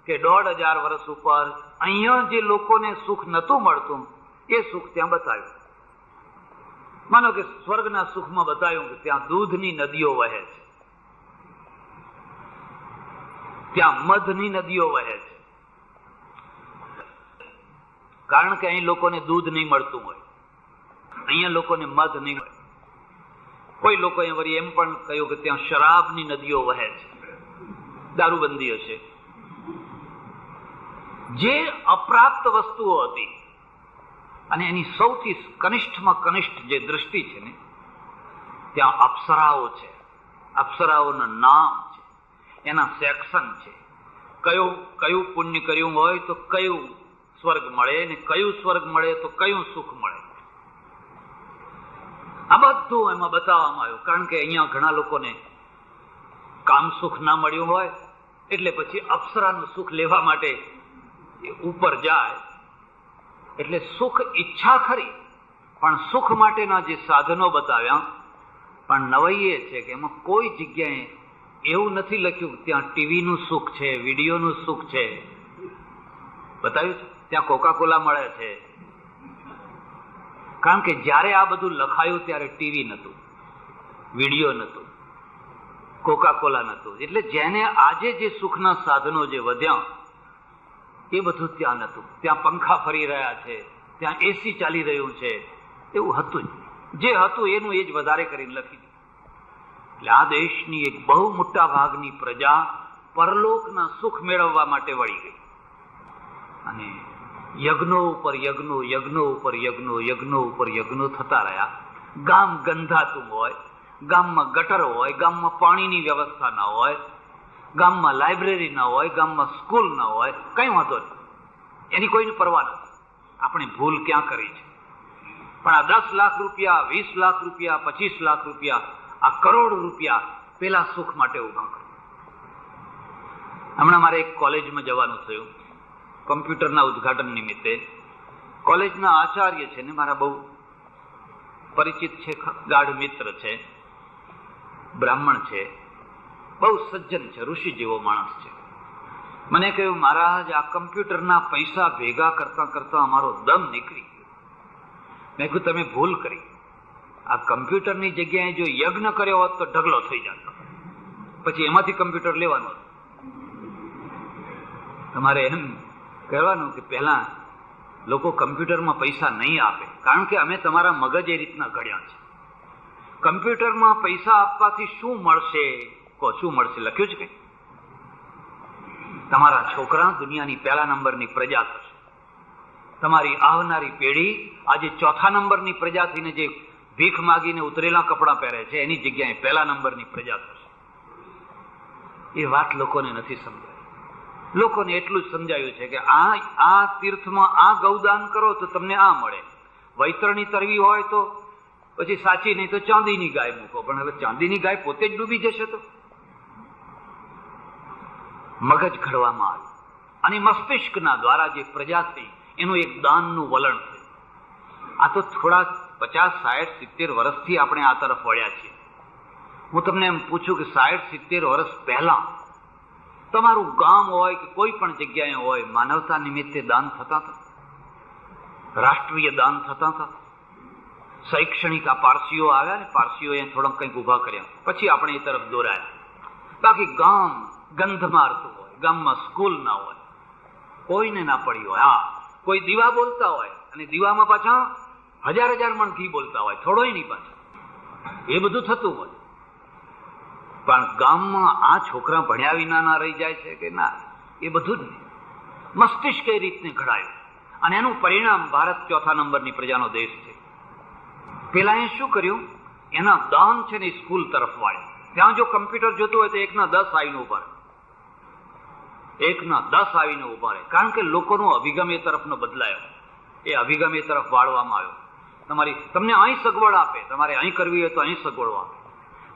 Speaker 1: કે 1.5 વર્ષ ઉપર અહીંયા જે લોકોને સુખ નતું મળતું, એ સુખ ત્યાં બતાવ્યું. માનો કે સ્વર્ગના સુખમાં બતાવ્યું કે ત્યાં દૂધની નદીઓ વહે છે, ત્યાં મધની નદીઓ વહે છે. કારણ કે અહીં લોકોને દૂધ નહીં મળતું હોય, અહીંયા લોકોને મધ નહીં મળે. કોઈ લોકોએ વળી એમ પણ કહ્યું કે ત્યાં શરાબની નદીઓ વહે છે, દારૂબંધી હશે. જે અપ્રાપ્ત વસ્તુઓ હતી, અને એની સૌથી કનિષ્ઠમાં કનિષ્ઠ જે દૃષ્ટિ છે ને, ત્યાં અપ્સરાઓ છે. અપ્સરાઓના નામ છે, એના સેક્શન છે. કયું પુણ્ય કર્યું હોય તો કયું સ્વર્ગ મળે, ને કયું સ્વર્ગ મળે તો કયું સુખ મળે. આ બધું એમાં બતાવવામાં આવ્યું. કારણ કે અહીંયા ઘણા લોકોને કામ સુખ ના મળ્યું હોય, એટલે પછી અપ્સરાનું સુખ લેવા માટે ઉપર જાય. એટલે સુખ ઈચ્છા ખરી, પણ સુખ માટેના જે સાધનો બતાવ્યા, પણ નવાઈ એ છે કે એમાં કોઈ જગ્યાએ એવું નથી લખ્યું કે ત્યાં ટીવીનું સુખ છે, વિડીયોનું સુખ છે. બતાવ્યું છે ત્યાં કોકાકોલા મળે છે. કારણ કે જ્યારે આ બધું લખાયું ત્યારે ટીવી નહોતું, વિડીયો નહોતું, કોકાકોલા નહોતું. એટલે જેને આજે જે સુખના સાધનો જે વધ્યા, એ બધું ત્યાં નહોતું. ત્યાં પંખા ફરી રહ્યા છે, ત્યાં એસી ચાલી રહ્યું છે, એવું હતું જ. જે હતું એનું એ જ વધારે કરીને લખી દીધું. એટલે આ દેશની એક બહુ મોટા ભાગની પ્રજા પરલોકના સુખ મેળવવા માટે વળી ગઈ. અને યજ્ઞો ઉપર યજ્ઞો, યજ્ઞો ઉપર યજ્ઞો, યજ્ઞો ઉપર યજ્ઞો થતા રહ્યા. ગામ ગંધાતું હોય, ગામમાં ગટર હોય, ગામમાં પાણીની વ્યવસ્થા ના હોય, ગામમાં લાઇબ્રેરી ના હોય, ગામમાં સ્કૂલ ના હોય, કઈ વાંધો નહીં, એની કોઈને પરવા નથી. આપણે ભૂલ ક્યાં કરી છે? પણ આ 10 લાખ રૂપિયા, 20 લાખ રૂપિયા, 25 લાખ રૂપિયા, આ કરોડ રૂપિયા પેલા સુખ માટે ઉભા કરો. હમણાં મારે એક કોલેજમાં જવાનું થયું, કમ્પ્યુટરના ઉદઘાટન નિમિત્તે. કોલેજના આચાર્ય છે ને મારા બહુ પરિચિત છે, ગાઢ મિત્ર છે, બ્રાહ્મણ છે, બહુ સજ્જન છે, ઋષિ જેવો માણસ છે. મને કહ્યું, મહારાજ આ કમ્પ્યુટરના પૈસા ભેગા કરતા કરતા અમારો દમ નીકળી ગયો. મેં કહ્યું તમે ભૂલ કરી. આ કમ્પ્યુટરની જગ્યાએ જો યજ્ઞ કર્યો હોત તો ઢગલો થઈ જતો. પછી એમાંથી કમ્પ્યુટર લેવાનો. તમારે એમ કહેવાનું કે પહેલા લોકો કમ્પ્યુટરમાં પૈસા નહીં આપે, કારણ કે અમે તમારા મગજ એ રીતના ઘડ્યા છે. કમ્પ્યુટરમાં પૈસા આપવાથી શું મળશે? શું મળશે? લખ્યું છે કે તમારા છોકરા દુનિયાની 1લા નંબરની પ્રજા થશે. તમારી આવનારી પેઢી આજે 4થા નંબરની પ્રજા થઈને જે ભીખ માગીને ઉતરેલા કપડાં પહેરે છે, એની જગ્યાએ 1લા નંબરની પ્રજા થશે. એ વાત લોકોને નથી સમજાય. લોકોને એટલું જ સમજાયું છે કે આ તીર્થમાં આ ગૌદાન કરો તો તમને આ મળે. વૈતરણી તરવી હોય તો પછી સાચી, નહીં તો ચાંદીની ગાય મૂકો. પણ હવે ચાંદીની ગાય પોતે જ ડૂબી જશે તો મગજ ઘડવામાં આવ્યું અને મસ્તિષ્કના દ્વારા જે પ્રજા થઈ એનું એક દાનનું વલણ થયું. આ તો થોડા 50, 60, 70 વર્ષથી આપણે આ તરફ વળ્યા છીએ. હું તમને એમ પૂછું કે 60, 70 વર્ષ પહેલા તમારું ગામ હોય કે કોઈ પણ જગ્યાએ હોય, માનવતા નિમિત્તે દાન થતા હતા, રાષ્ટ્રીય દાન થતા હતા. શૈક્ષણિક આ પારસીઓ આવ્યા ને, પારસીઓએ થોડા કંઈક ઉભા કર્યા, પછી આપણે એ તરફ દોરાયા. બાકી ગામ ગંધ મારતું હોય, ગામમાં સ્કૂલ ના હોય, કોઈને ના પડી હોય. હા, કોઈ દીવા બોલતા હોય અને દીવામાં પાછા 1000 મણ ઘી બોલતા હોય, થોડોય નહીં પાછા. એ બધું થતું હોય. પણ ગામમાં આ છોકરા ભણ્યા વિના ના રહી જાય છે કે ના, એ બધું જ નહીં. મસ્તિષ્ક એ રીતને ઘડાયું અને એનું પરિણામ ભારત 4થા નંબરની પ્રજાનો દેશ છે. પેલા એ શું કર્યું, એના દાન છે ને સ્કૂલ તરફ વાળ્યા. ત્યાં જો કમ્પ્યુટર જોતું હોય તો 1ના 10 આવીને ઉભા રહે, 1ના 10 આવીને ઉભા રહે. કારણ કે લોકોનો અભિગમ એ તરફનો બદલાયો, એ અભિગમ એ તરફ વાળવામાં આવ્યો. તમને અહીં સગવડ આપે, તમારે અહીં કરવી હોય તો અહીં સગવડો આપે.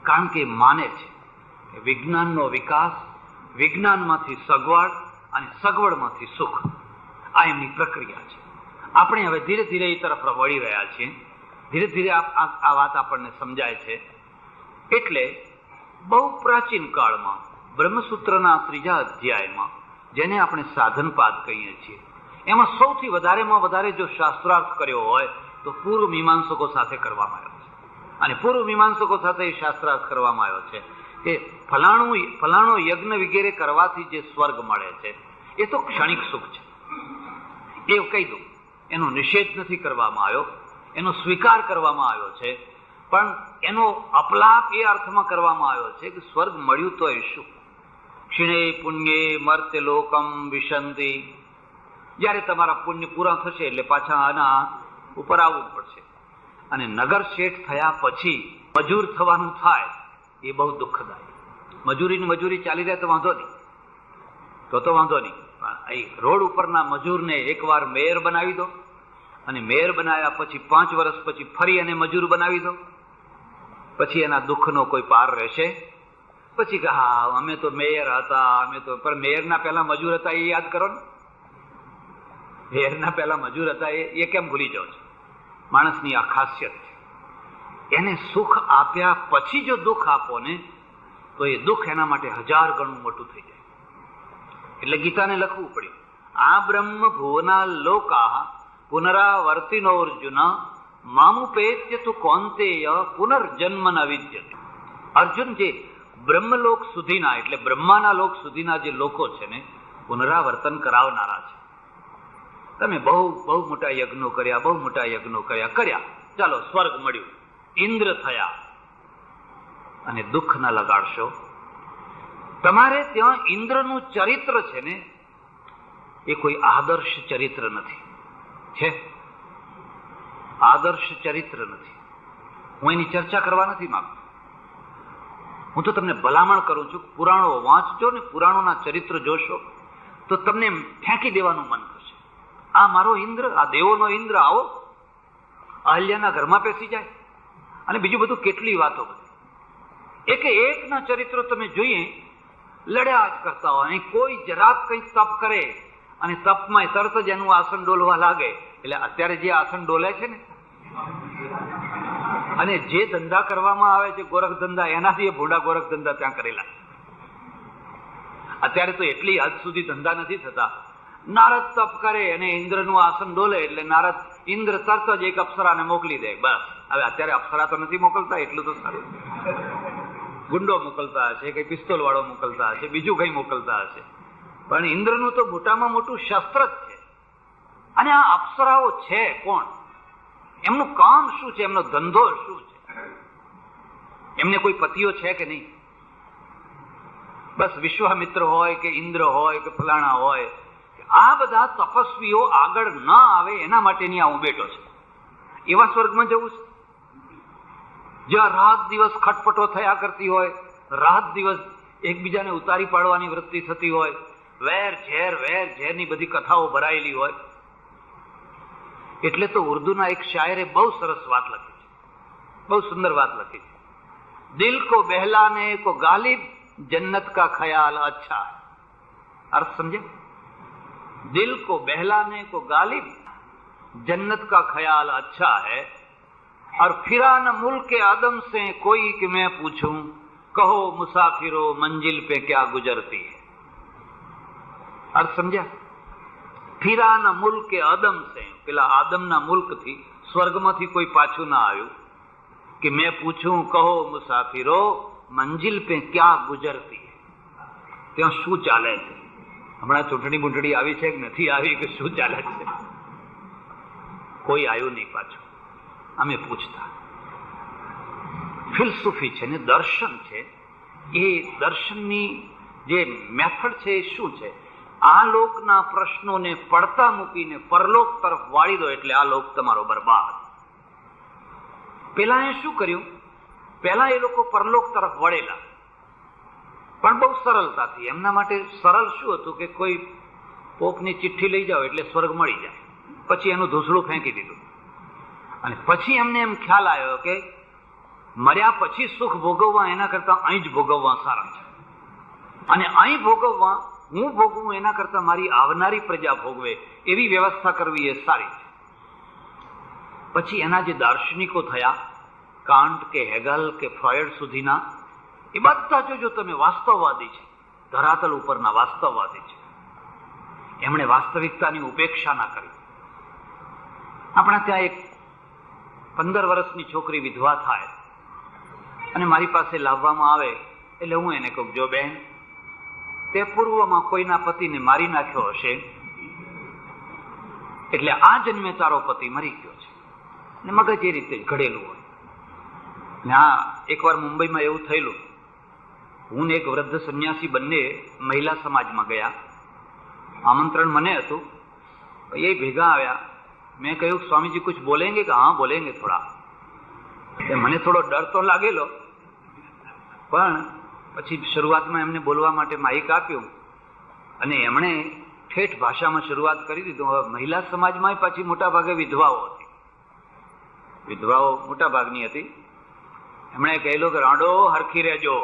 Speaker 1: કારણ કે માને છે વિજ્ઞાનનો વિકાસ, વિજ્ઞાનમાંથી સગવડ અને સગવડમાંથી સુખ, આ એમની પ્રક્રિયા છે. આપણે હવે ધીરે ધીરે એ તરફ વળી રહ્યા છીએ. ધીરે ધીરે આ વાત આપણને સમજાય છે. એટલે બહુ પ્રાચીન કાળમાં બ્રહ્મસૂત્રના 3જા અધ્યાયમાં, જેને આપણે સાધનપાદ કહીએ છીએ, એમાં સૌથી વધારેમાં વધારે જો શાસ્ત્રાર્થ કર્યો હોય તો પૂર્વ મીમાંસકો સાથે કરવામાં આવ્યો છે. અને પૂર્વ મીમાંસકો સાથે એ શાસ્ત્રાર્થ કરવામાં આવ્યો છે કે ફલાણો યજ્ઞ વગેરે કરવાથી જે સ્વર્ગ મળે છે એ તો ક્ષણિક સુખ છે, એ કહી દઉં. એનો નિષેધ નથી કરવામાં આવ્યો, એનો સ્વીકાર કરવામાં આવ્યો છે, પણ એનો અપલાપ એ અર્થમાં કરવામાં આવ્યો છે કે સ્વર્ગ મળ્યું તો એ શું? ક્ષીણે પુણ્યે મર્ત્ય લોકમ વિશંતિ. જ્યારે તમારા પુણ્ય પૂરા થશે એટલે પાછા આના ઉપર આવવું પડશે. અને નગર શેઠ થયા પછી મજૂર થવાનું થાય, એ બહુ દુઃખદાયક. મજૂરી ચાલી જાય તો વાંધો નહીં, તો વાંધો નહીં. પણ રોડ ઉપરના મજૂરને એકવાર મેયર બનાવી દો, અને મેયર બનાવ્યા પછી 5 વર્ષ પછી ફરી એને મજૂર બનાવી દો, પછી એના દુઃખનો કોઈ પાર રહેશે? પછી કે હા અમે તો મેયર હતા, પણ મેયરના પહેલા મજૂર હતા એ યાદ કરો ને. મેયરના પહેલા મજૂર હતા એ કેમ ભૂલી જાઓ છો? માણસની આ ખાસિયત છે. એને સુખ આપ્યા પછી જો દુઃખ આપો ને તો એ દુઃખ એના માટે 1000 ગણું મોટું થઈ જાય. એટલે ગીતાને લખવું પડ્યું, આ બ્રહ્મ ભુવના લોકા પુનરાવર્તિનોર્જુન મામુપેત્ય તુ કૌંતેય પુનર્જન્મ ન વિદ્યતે. અર્જુન, જે બ્રહ્મલોક સુધીના એટલે બ્રહ્માના લોક સુધીના જે લોકો છે ને, પુનરાવર્તન કરાવનારા છે. તમે બહુ મોટા યજ્ઞો કર્યા, ચાલો સ્વર્ગ મળ્યું, ઇન્દ્ર થયા, અને દુઃખ ન લગાડશો. તમારે ત્યાં ઇન્દ્રનું ચરિત્ર છે ને, એ કોઈ આદર્શ ચરિત્ર નથી. છે આદર્શ ચરિત્ર નથી. હું એની ચર્ચા કરવા નથી માંગતો. હું તો તમને ભલામણ કરું છું, પુરાણો વાંચજો ને, પુરાણોના ચરિત્ર જોશો તો તમને ફેંકી દેવાનું મન થશે. આ મારો ઇન્દ્ર, આ દેવોનો ઇન્દ્ર આવો અહલ્યાના ઘરમાં પેસી જાય, અને બીજું બધું કેટલી વાતો બધી. એકના ચરિત્રો તમે જોઈએ, લડ્યા જ કરતા હોય. કોઈ જરાક કંઈક તપ કરે અને તપમાં તરત જ એનું આસન ડોલવા લાગે. એટલે અત્યારે જે આસન ડોલે છે ને, અને જે ધંધા કરવામાં આવે છે ગોરખ ધંધા, એનાથી એ ભૂંડા ગોરખ ધંધા ત્યાં કરેલા. અત્યારે તો એટલી હદ સુધી ધંધા નથી થતા. નારદ તપ કરે અને ઇન્દ્રનું આસન ડોલે એટલે ઇન્દ્ર તરત જ એક અપ્સરાને મોકલી દે. બસ. હવે અત્યારે અપ્સરા તો નથી મોકલતા, એટલું તો સારું. ગુંડો મોકલતા હશે, કઈ પિસ્તોલ વાળો મોકલતા હશે, બીજું કઈ મોકલતા હશે. પણ ઇન્દ્રનું તો મોટામાં મોટું શસ્ત્ર જ છે. અને આ અપ્સરાઓ છે કોણ? એમનું કામ શું છે? એમનો ધંધો શું છે? એમને કોઈ પતિઓ છે કે નહીં? બસ વિશ્વામિત્ર હોય કે ઇન્દ્ર હોય કે ફલાણા હોય, આ બધા તપસ્વીઓ આગળ ન આવે એના માટેની આ હું બેઠો છું. એવા સ્વર્ગમાં જવું છે જ્યાં રાત દિવસ ખટપટો થયા કરતી હોય, રાત દિવસ એકબીજાને ઉતારી પાડવાની વૃત્તિ થતી હોય, વેર ઝેરની બધી કથાઓ ભરાયેલી હોય. એટલે તો ઉર્દુના એક શાયરે બહુ સરસ વાત લખી છે, બહુ સુંદર વાત લખી છે. દિલ કો બહેલાને કો ગાલિબ જન્નત કા ખ્યાલ અચ્છા. अर्थ समझे? दिल को बहलाने को गालिब, जन्नत का ख्याल अच्छा है, और फिरा न मुल्क आदम से कोई कि मैं पूछूं, कहो मुसाफिरो मंजिल पे क्या गुजरती है। अर्थ समझा? ફીરા ના મુલ્ક આદમ છે, પેલા આદમના મુલ્કથી, સ્વર્ગમાંથી કોઈ પાછું ના આવ્યું કે મેં પૂછું કહો મુસાફિરો મંજિલ પે ક્યા ગુજરતી, ત્યાં શું ચાલે છે? હમણાં ચૂંટણી બૂંટણી આવી છે કે નથી આવી કે શું ચાલે છે? કોઈ આવ્યું નહીં પાછું. અમે પૂછતા. ફિલસૂફી છે ને દર્શન છે, એ દર્શનની જે મેથડ છે એ શું છે? આ લોકના પ્રશ્નોને પડતા મૂકીને પરલોક તરફ વાળી દો એટલે આ લોક તમારો બરબાદ. પેલા એ શું કર્યું? પેલા એ લોકો પરલોક તરફ વળેલા, પણ બહુ સરળતાથી. એમના માટે સરળ શું હતું કે કોઈ પોપની ચિઠ્ઠી લઈ જાઓ એટલે સ્વર્ગ મળી જાય. પછી એનું ધૂસડું ફેંકી દીધું, અને પછી એમને એમ ખ્યાલ આવ્યો કે મર્યા પછી સુખ ભોગવવા એના કરતા અહીં જ ભોગવવા સારા છે, અને અહીં ભોગવવા, હું ભોગવું એના કરતા મારી આવનારી પ્રજા ભોગવે એવી વ્યવસ્થા કરવી એ સારી છે. પછી એના જે દાર્શનિકો થયા, કાન્ટ કે હેગલ કે ફ્રોયડ સુધીના, એ બધા જોજો તમે વાસ્તવવાદી છે, ધરાતલ ઉપરના વાસ્તવવાદી છે. એમણે વાસ્તવિકતાની ઉપેક્ષા ના કરી. આપણા ત્યાં એક 15 વર્ષની છોકરી વિધવા થાય અને મારી પાસે લાવવામાં આવે એટલે હું એને કહું, જો બેન, તે પૂર્વમાં કોઈના પતિને મારી નાખ્યો હશે, એટલે આ જન્મે તારો પતિ મરી ગયો છે. ને મગજ એ રીતે ઘડેલું હોય. ને આ એકવાર મુંબઈમાં એવું થયેલું, હું ને એક વૃદ્ધ સંન્યાસી બંને મહિલા સમાજમાં ગયા. આમંત્રણ મને હતું, એ ભેગા આવ્યા. મેં કહ્યું, સ્વામીજી કુછ બોલેંગે? કે હા બોલેંગે થોડા. મને થોડો ડર તો લાગેલો, પણ પછી શરૂઆતમાં એમને બોલવા માટે માઇક આપ્યું અને એમણે ઠેઠ ભાષામાં શરૂઆત કરી દીધું. હવે મહિલા સમાજમાં પાછી મોટા ભાગે વિધવાઓ હતી, વિધવાઓ મોટા ભાગની હતી. એમણે કહેલું કે રાંડો હરખી રહેજો,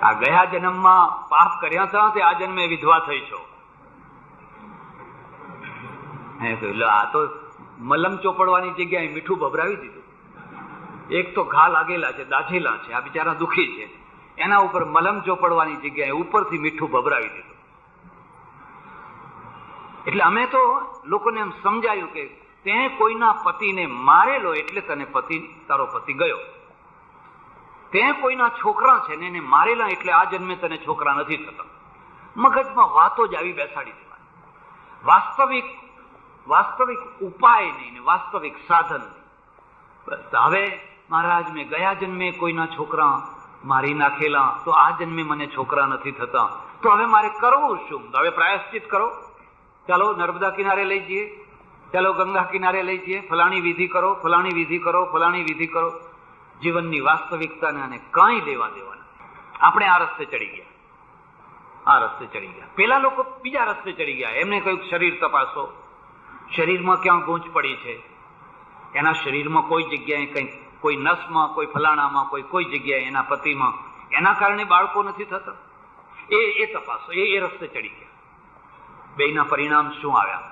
Speaker 1: આ ગયા જન્મમાં પાપ કર્યા હતા તે આ જન્મે વિધવા થઈ છો. આ તો મલમ ચોપડવાની જગ્યાએ મીઠું ભભરાવી દીધું. એક તો ઘા લાગેલા છે, દાઝેલા છે, આ બિચારા દુઃખી છે, એના ઉપર મલમ ચોપડવાની જગ્યાએ ઉપરથી મીઠું ભભરાવી દીધું. એટલે અમે તો લોકોને એમ સમજાયું કે તે કોઈના પતિને મારેલો એટલે તને તારો પતિ ગયો. તે કોઈના છોકરા છે ને એને મારેલા એટલે આ જન્મે તને છોકરા નથી થતા. મગજમાં વાતો જ આવી બેસાડી દેવાની. વાસ્તવિક ઉપાય નહીં ને વાસ્તવિક સાધન નહીં. બસ હવે મહારાજ, મેં ગયા જન્મે કોઈના છોકરા મારી નાખેલા, તો આ જન્મે મને છોકરા નથી થતા, તો હવે મારે કરવું શું? હવે પ્રાયશ્ચિત કરો. ચાલો નર્મદા કિનારે લઈ જઈએ, ચાલો ગંગા કિનારે લઈ જઈએ, ફલાણી વિધિ કરો, ફલાણી વિધિ કરો, ફલાણી વિધિ કરો. જીવનની વાસ્તવિકતાને અને કાંઈ લેવા દેવાના. આપણે આ રસ્તે ચડી ગયા, આ રસ્તે ચડી ગયા. પેલા લોકો બીજા રસ્તે ચડી ગયા. એમને કહ્યું શરીર તપાસો, શરીરમાં ક્યાં ગૂંચ પડી છે, એના શરીરમાં કોઈ જગ્યાએ કંઈક, કોઈ નસમાં, કોઈ ફલાણામાં, કોઈ જગ્યાએ, એના પતિમાં, એના કારણે બાળકો નથી થતા, એ તપાસો. એ રસ્તે ચડી ગયા. બેયના પરિણામ શું આવ્યા?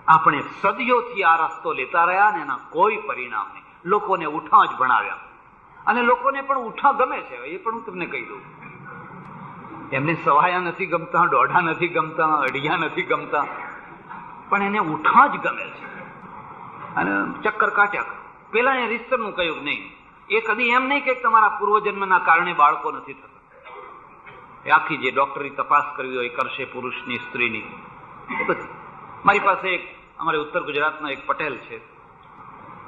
Speaker 1: આપણે સદીઓથી આ રસ્તો લેતા રહ્યા ને એના કોઈ પરિણામ નહીં. લોકોને ઉઠા જ ભણાવ્યા, અને લોકોને પણ ઉઠા ગમે છે. એ પણ હું તમને કહી દઉં, એમને સવાયા નથી ગમતા, દોઢા નથી ગમતા, અડિયા નથી ગમતા, પણ એને ઉઠા જ ગમે છે અને ચક્કર કાઢ્યા કરે. પેલા એ રીતસરનું કહ્યું નહીં. એ કદી એમ નહીં કે તમારા પૂર્વજન્મના કારણે બાળકો નથી થતા. એ આખી જે ડોક્ટરી તપાસ કરવી હોય કરશે, પુરુષની, સ્ત્રીની, એ બધી. મારી પાસે એક અમારે ઉત્તર ગુજરાતના એક પટેલ છે,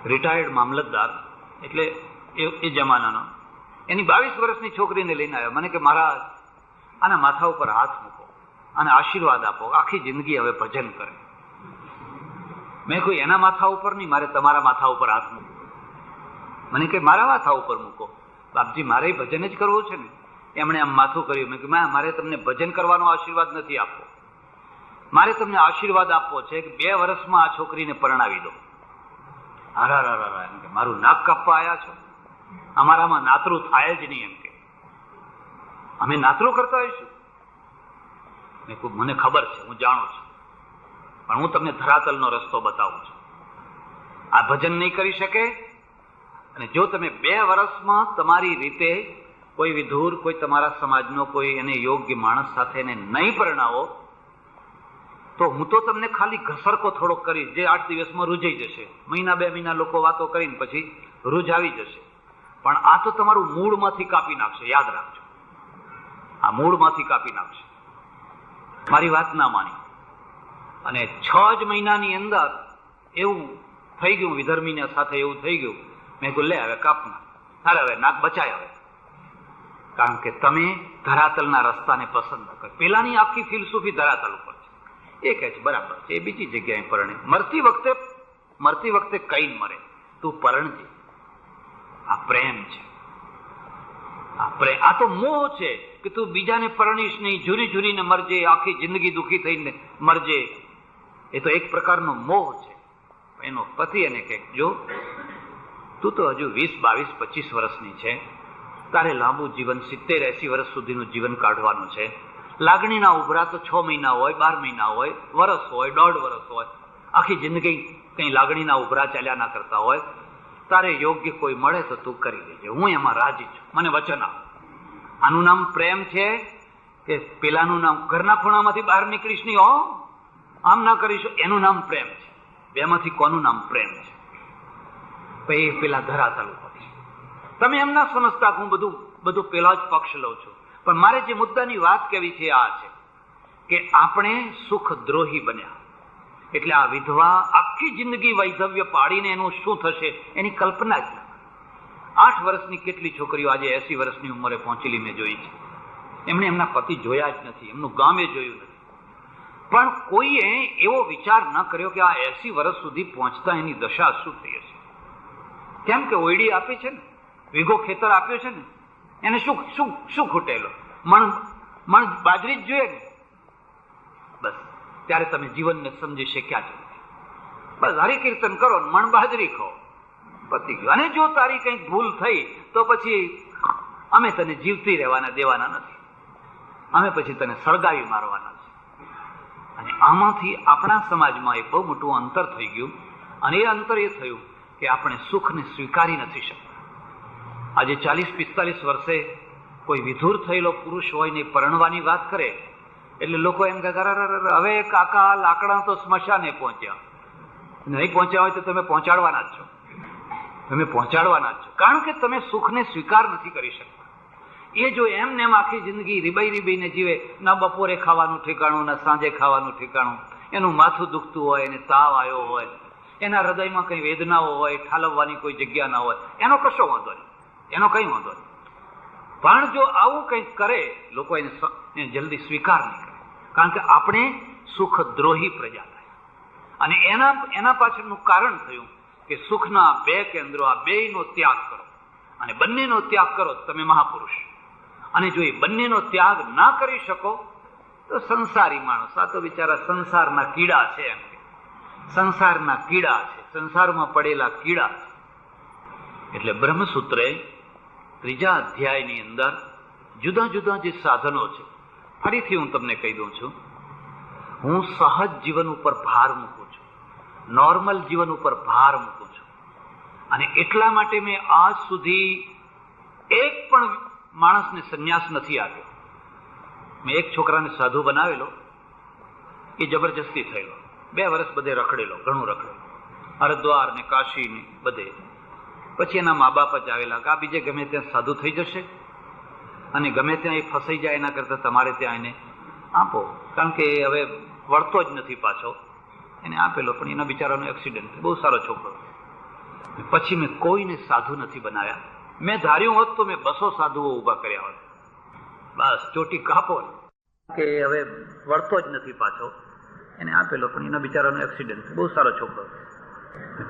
Speaker 1: રિટાયર્ડ મામલતદાર, એટલે એ જમાનાનો. એની 22 વર્ષની છોકરીને લઈને આવ્યો. મને કે મહારાજ, આના માથા ઉપર હાથ મૂકો અને આશીર્વાદ આપો, આખી જિંદગી હવે ભજન કરે. મેં કોઈ એના માથા ઉપર નહીં, મારે તમારા માથા ઉપર હાથ મૂકો. મને કે મારા માથા ઉપર મૂકો. બાપજી, મારે ભજન જ કરવું છે ને. એમણે આમ માથું કર્યું. મેં કે મારે તમને ભજન કરવાનો આશીર્વાદ નથી આપવો, મારે તમને આશીર્વાદ આપવો છે કે 2 વર્ષમાં આ છોકરીને પરણાવી દો. એમ કે મારું નાક કાપવા આવ્યા છો? અમારામાં નાતરું થાય જ નહીં. એમ કે અમે નાતરું કરતા હોઈશું? મેં કહ્યું મને ખબર છે, હું જાણું છું, પણ હું તમને ધરાતલનો રસ્તો બતાવું છું. આ ભજન નહીં કરી શકે, અને જો તમે 2 વર્ષમાં તમારી રીતે કોઈ વિધુર, કોઈ તમારા સમાજનો કોઈ એને યોગ્ય માણસ સાથે એને નહીં પરણાવો, તો હું તો તમને ખાલી ઘસરકો થોડોક કરીશ, જે 8 દિવસમાં રૂજાઈ જશે. મહિના 2 મહિના લોકો વાતો કરીને પછી રૂજ આવી જશે, પણ આ તો તમારું મૂળમાંથી કાપી નાખશે. યાદ રાખજો, આ મૂળમાંથી કાપી નાખશે. મારી વાત ના માની, અને 6 જ મહિનાની અંદર એવું થઈ ગયું, વિધર્મીને સાથે એવું થઈ ગયું. મેં કહ્યું લે હવે કાપના, અરે હવે નાક બચાય હવે, કારણ કે તમે ધરાતલના રસ્તાને પસંદ ન કરો. પેલાની આખી ફિલસૂફી ધરાતલ ઉપર છે. એ કહે છે બરાબર છે, એ બીજી જગ્યાએ પરણે, મરતી વખતે કઈ મરે, તું પરણજે. આ પ્રેમ છે, આ તો મોહ છે કે તું બીજાને પરણીશ નહીં, ઝૂરી ઝૂરીને મરજે, આખી જિંદગી દુઃખી થઈને મરજે. એ તો એક પ્રકારનો મોહ છે. એનો પતિ એને કહે જો તું તો હજુ 20, 22, 25 વર્ષની છે, તારે લાંબુ જીવન 70, 80 વર્ષ સુધીનું જીવન કાઢવાનું છે. લાગણીના ઉભરા તો 6 મહિના હોય, 12 મહિના હોય, વર્ષ હોય, 1.5 વર્ષ હોય, આખી જિંદગી કઈ લાગણીના ઉભરા ચાલ્યા ના કરતા હોય. તારે યોગ્ય કોઈ મળે તો તું કરી લેજે, હું એમાં રાજી છું, મને વચન આપ. આનું નામ પ્રેમ છે કે પેલાનું નામ ઘરના ખૂણામાંથી બહાર નીકળીશ નહીં, હો આમ ના કરીશું, એનું નામ પ્રેમ છે. બેમાંથી કોનું નામ પ્રેમ છે? પછી પેલા ધરાતલ ઉપર છે. તમે એમ ના સમજતા હું બધું પેલા જ પક્ષ લઉં છું, પણ મારે જે મુદ્દાની વાત કરવી છે આ છે કે આપણે સુખ દ્રોહી બન્યા. એટલે આ વિધવા આખી જિંદગી વૈધવ્ય પાડીને એનું શું થશે એની કલ્પના જ ના. 8 વર્ષની કેટલી છોકરીઓ આજે 80 વર્ષની ઉંમરે પહોંચેલી મેં જોઈ છે. એમણે એમના પતિ જોયા જ નથી, એમનું ગામે જોયું નથી, પણ કોઈએ એવો વિચાર ન કર્યો કે આ 80 વર્ષ સુધી પહોંચતા એની દશા શું થઈ હશે. કેમ કે ઓયડી આપી છે ને, વીઘો ખેતર આપ્યો છે ને, એને શું ખૂટેલો? મણ બાજરી જ જોઈએ ને. બસ ત્યારે તમે જીવનને સમજી શક્યા છો. બસ હરિકીર્તન કરો, મણ બાજરી ખાઓ, પતી ગયું. અને જો તારી કંઈક ભૂલ થઈ તો પછી અમે તને જીવતી રહેવાના દેવાના નથી, અમે પછી તને સળગાવી મારવાના છે. અને આમાંથી આપણા સમાજમાં એક બહુ મોટું અંતર થઈ ગયું, અને એ અંતર એ થયું કે આપણે સુખને સ્વીકારી નથી શકતા. આજે 40-45 વર્ષે કોઈ વિધુર થયેલો પુરુષ હોય ને પરણવાની વાત કરે એટલે લોકો એમ કહે હવે કાકા લાકડા તો સ્મશાને પહોંચ્યા. નહીં પહોંચ્યા હોય તો તમે પહોંચાડવાના જ છો, તમે પહોંચાડવાના જ છો, કારણ કે તમે સુખને સ્વીકાર નથી કરી શકતા. એ જો એમને એમ આખી જિંદગી રીબાઈને જીવે, ના બપોરે ખાવાનું ઠેકાણું, ના સાંજે ખાવાનું ઠેકાણું, એનું માથું દુખતું હોય, એને તાવ આવ્યો હોય, એના હૃદયમાં કઈ વેદનાઓ હોય, ઠાલવવાની કોઈ જગ્યા ના હોય, એનો કશો વાંધો નહીં, એનો કઈ વાંધો નહીં. પણ જો આવું કંઈક કરે લોકો એને જલ્દી સ્વીકાર નહીં કરે, કારણ કે આપણે સુખદ્રોહી પ્રજા થયા. અને એના પાછળનું કારણ થયું કે સુખના 2 કેન્દ્રો, આ 2નો ત્યાગ કરો, અને બંનેનો ત્યાગ કરો તમે મહાપુરુષ. અને જો એ બંનેનો ત્યાગ ના કરી શકો તો સંસારી માણસ, આ તો બિચારા સંસારના કીડા છે, એમ કે સંસારના કીડા છે, સંસારમાં પડેલા કીડા છે. એટલે બ્રહ્મસૂત્રે 3જા અધ્યાયની અંદર જુદા જુદા જે સાધનો છે, ફરીથી હું તમને કહી દઉં છું, હું સહજ જીવન ઉપર ભાર મૂકું છું, નોર્મલ જીવન ઉપર ભાર મૂકું છું. અને એટલા માટે મેં આજ સુધી એક પણ માણસને સંન્યાસ નથી આપ્યો. મેં એક છોકરાને સાધુ બનાવેલો, એ જબરજસ્તી થયેલો, 2 વર્ષ બધે રખડેલો, ઘણું રખડેલો, હરિદ્વાર ને કાશી ને બધે. પછી એના મા બાપ જ આવેલા કે આ બીજે ગમે ત્યાં સાધુ થઈ જશે, અને ગમે ત્યાં એ ફસાઈ જાય, એના કરતાં તમારે ત્યાં એને આપો, કારણ કે હવે વળતો જ નથી પાછો. એને આપેલો, પણ એના બિચારાનો એક્સિડન્ટ, બહુ સારો છોકરો. પછી મેં કોઈને સાધુ નથી બનાવ્યા. મેં ધાર્યું હોત તો મેં 200 સાધુઓ ઉભા કર્યા હોત. બસ ચોટી કાપો કે હવે વળતો જ નથી પાછો, એને આપેલો, પણ એના બિચારાનો એક્સિડન્ટ, બહુ સારો છોકરો.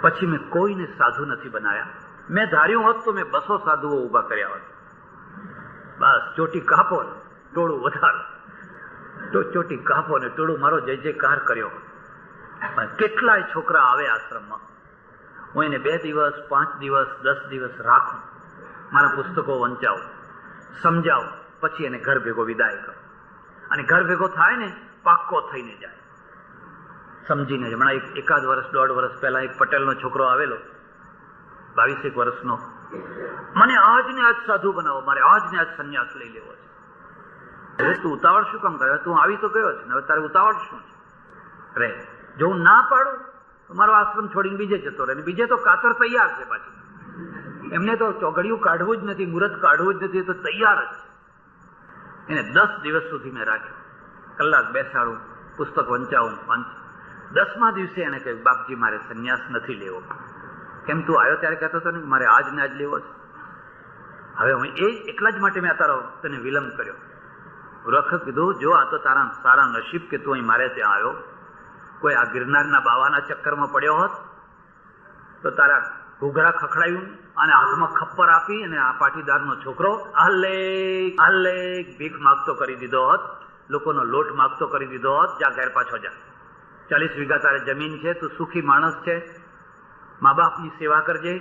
Speaker 1: પછી મેં કોઈને સાધુ નથી બનાવ્યા. મેં ધાર્યું હોત તો મેં 200 સાધુઓ ઉભા કર્યા હોત. બસ ચોટી કાપો ને ટોળું વધારો, ચોટી કાપો ને ટોળું મારો જય જયકાર કર્યો. કેટલાય છોકરા આવે આશ્રમમાં, હું એને 2 દિવસ, 5 દિવસ, 10 દિવસ રાખું, મારા પુસ્તકો વંચાવું, સમજાવું, પછી એને ઘર ભેગો વિદાય કરું. અને ઘર ભેગો થાય ને પાક્કો થઈને જાય, સમજીને. હમણાં એકાદ વર્ષ 1.5 વર્ષ પહેલા એક પટેલનો છોકરો આવેલો, 22 વર્ષનો. મને આજ ને આજ સાધુ બનાવો, મારે આજ ને આજ સંન્યાસ લઈ લેવો છે. હવે તું ઉતાવળ શું કામ કરે? તું આવી તો ગયો છે ને, હવે તારે ઉતાવળ શું છે? રે, જો હું ના પાડું તો મારો આશ્રમ છોડીને બીજે જતો રહે. બીજે તો કાતર તૈયાર છે પાછું. એમને તો ચોઘડિયું કાઢવું જ નથી, મુહૂર્ત કાઢવું જ નથી, તો તૈયાર જ છે. એને 10 દિવસ સુધી મેં રાખ્યો, કલાક બેસાડું, પુસ્તક વંચાવું, 10મા દિવસે એને કહ્યું, બાપજી મારે સંન્યાસ નથી લેવો. કેમ? તું આવ્યો ત્યારે કહેતો હતો ને કે મારે આજ ને આજ લેવો છે. હવે હું એટલા જ માટે મેં તારો તને વિલંબ કર્યો. રખ કીધું, જો આ તો તારા સારા નસીબ કે તું અહીં મારે ત્યાં આવ્યો. કોઈ આ ગિરનારના બાવાના ચક્કરમાં પડ્યો હોત તો તારા ઘૂઘરા ખખડાયું અને હાથમાં ખપ્પર આપી અને આ પાટીદારનો છોકરો હાલે ભીખ માગતો કરી દીધો હોત, લોકોનો લોટ માગતો કરી દીધો હોત. જા ઘેર પાછો જા, 40 વીઘા તારે જમીન છે, તું સુખી માણસ છે, મા બાપની સેવા કરજે,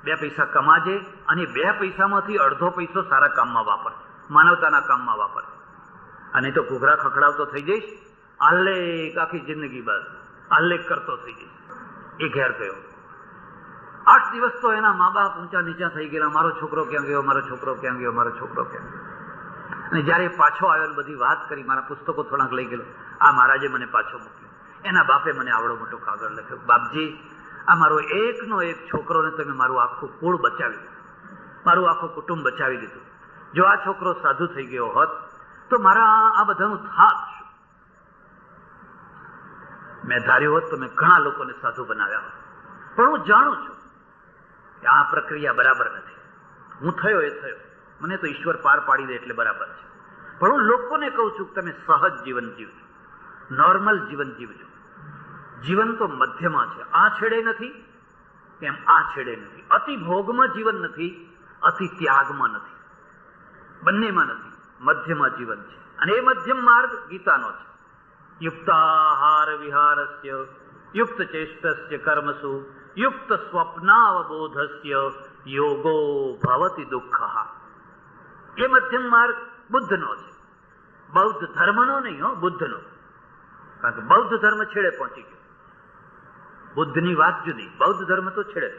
Speaker 1: 2 પૈસા કમાજે અને 2 પૈસામાંથી અડધો પૈસો સારા કામમાં વાપર, માનવતાના કામમાં વાપર. અને તો ઘૂઘરા ખખડાવતો થઈ જઈશ, આલ્લેક આખી જિંદગી બસ આલ્લેક કરતો થઈ જઈશ. એ ઘેર ગયો. 8 દિવસ તો એના મા બાપ ઊંચા નીચા થઈ ગયેલા, મારો છોકરો ક્યાં ગયો, મારો છોકરો ક્યાં ગયો, મારો છોકરો ક્યાં ગયો. અને જયારે પાછો આવ્યો બધી વાત કરી, મારા પુસ્તકો થોડાક લઈ ગયેલો, આ મહારાજે મને પાછો મૂક્યો. એના બાપે મને આવડો મોટો કાગળ લખ્યો, બાપજી આ મારો એકનો એક છોકરોને તમે મારું આખું કુળ બચાવી દીધું, મારું આખું કુટુંબ બચાવી દીધું. જો આ છોકરો સાધુ થઈ ગયો હોત તો મારા આ બધાનું થાત શું? મેં ધાર્યું હોત તો મેં ઘણા લોકોને સાધુ બનાવ્યા હોત. પણ હું જાણું છું કે આ પ્રક્રિયા બરાબર નથી. હું થયો એ થયો, મને તો ઈશ્વર પાર પાડી દે એટલે બરાબર છે. પણ હું લોકોને કહું છું કે તમે સહજ જીવન જીવજો, નોર્મલ જીવન જીવજો. જીવન તો મધ્યમાં છે, આ છેડે નથી તેમ આ છેડે નથી, અતિ ભોગમાં જીવન નથી, અતિ ત્યાગમાં નથી, બંનેમાં નથી, મધ્યમાં જીવન છે. અને એ મધ્યમ માર્ગ ગીતાનો છે. યુક્તાહાર વિહારસ્ય યુક્ત ચેષ્ટસ્ય કર્મસુ યુક્ત સ્વપ્નાવબોધસ્ય યોગો ભવતિ દુઃખઃ. એ મધ્યમ માર્ગ બુદ્ધનો છે, બૌદ્ધ ધર્મનો નહીં હો, બુદ્ધનો. કારણ કે બૌદ્ધ ધર્મ છેડે પહોંચી ગયો, બુદ્ધની વાત જુદી, બૌદ્ધ ધર્મ તો છેડે.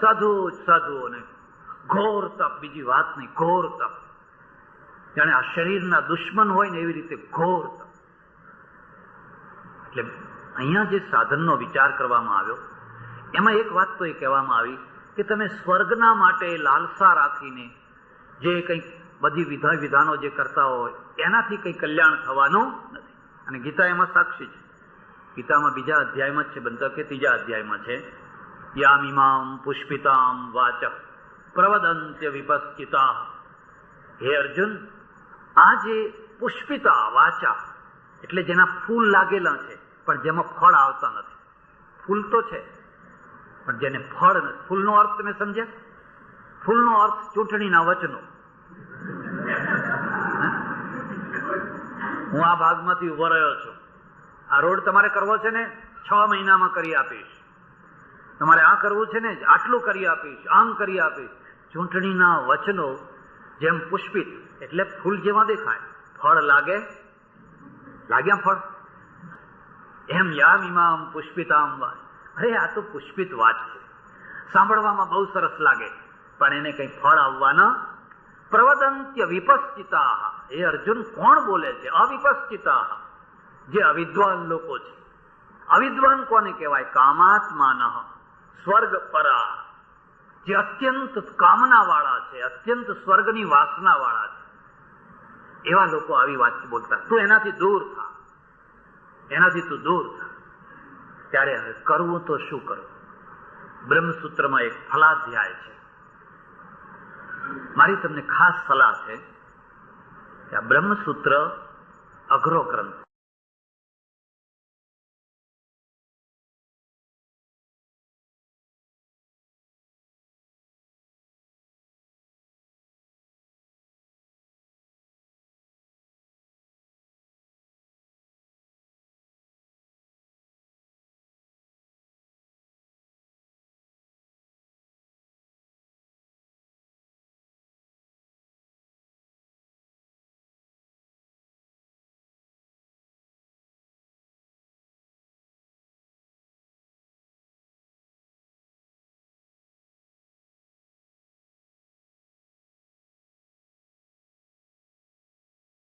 Speaker 1: સાધુ સાધુઓને ઘોર તપ, બીજી વાત નહીં, ઘોર તપ. જાણે આ શરીરના દુશ્મન હોય ને એવી રીતે ઘોર તપ. એટલે અહીંયા જે સાધનનો વિચાર કરવામાં આવ્યો એમાં એક વાત તો એ કહેવામાં આવી કે તમે સ્વર્ગના માટે લાલસા રાખીને જે કંઈક બધી વિધાનો જે કરતા હોય એનાથી કંઈ કલ્યાણ થવાનું નથી. અને ગીતા એમાં સાક્ષી છે. ગીતામાં 2જા અધ્યાયમાં જ છે, બનતા કે 3જા અધ્યાયમાં છે, યામિમામ પુષ્પિતામ વાચ પ્રવદંત્ય વિપશ્ચિતા. હે અર્જુન, આ જે પુષ્પિતા વાચા એટલે જેના ફૂલ લાગેલા છે પણ જેમાં ફળ આવતા નથી. ફૂલ તો છે પણ જેને ફળ નથી. ફૂલનો અર્થ તમે સમજ્યા? ફૂલનો અર્થ ચૂંટણીના વચનો. હું આ ભાગમાંથી ઉભો રહ્યો છું, આ રોડ તમારે કરવો છે ને 6 મહિનામાં કરી આપીશ, તમારે આ કરવું છે ને આટલું કરી આપીશ, આમ કરી આપીશ. ચૂંટણીના વચનો જેમ પુષ્પિત એટલે ફૂલ જેવા દેખાય, ફળ લાગ્યા ફળ, એમ યામ ઇમામ પુષ્પિતામ વાત. અરે આ તો પુષ્પિત વાત છે, સાંભળવામાં બહુ સરસ લાગે પણ એને કઈ ફળ આવવાના. પ્રવદંત્ય વિપશ્ચિતા. એ અર્જુન કોણ બોલે છે? અવિપશ્ચિતા, જે અવિદ્વાન લોકો છે. અવિદ્વાન કોને કહેવાય? કામાત્માન સ્વર્ગ પરા, જે અત્યંત કામના વાળા છે, અત્યંત સ્વર્ગની વાસના વાળા છે. એવા લોકો આવી વાત બોલતા. તું એનાથી દૂર થા, એનાથી તું દૂર થા. ત્યારે હવે કરવું તો શું કરવું? બ્રહ્મસૂત્રમાં એક ફલાધ્યાય છે. મારી તમને ખાસ સલાહ છે કે આ બ્રહ્મસૂત્ર અઘરો ગ્રંથ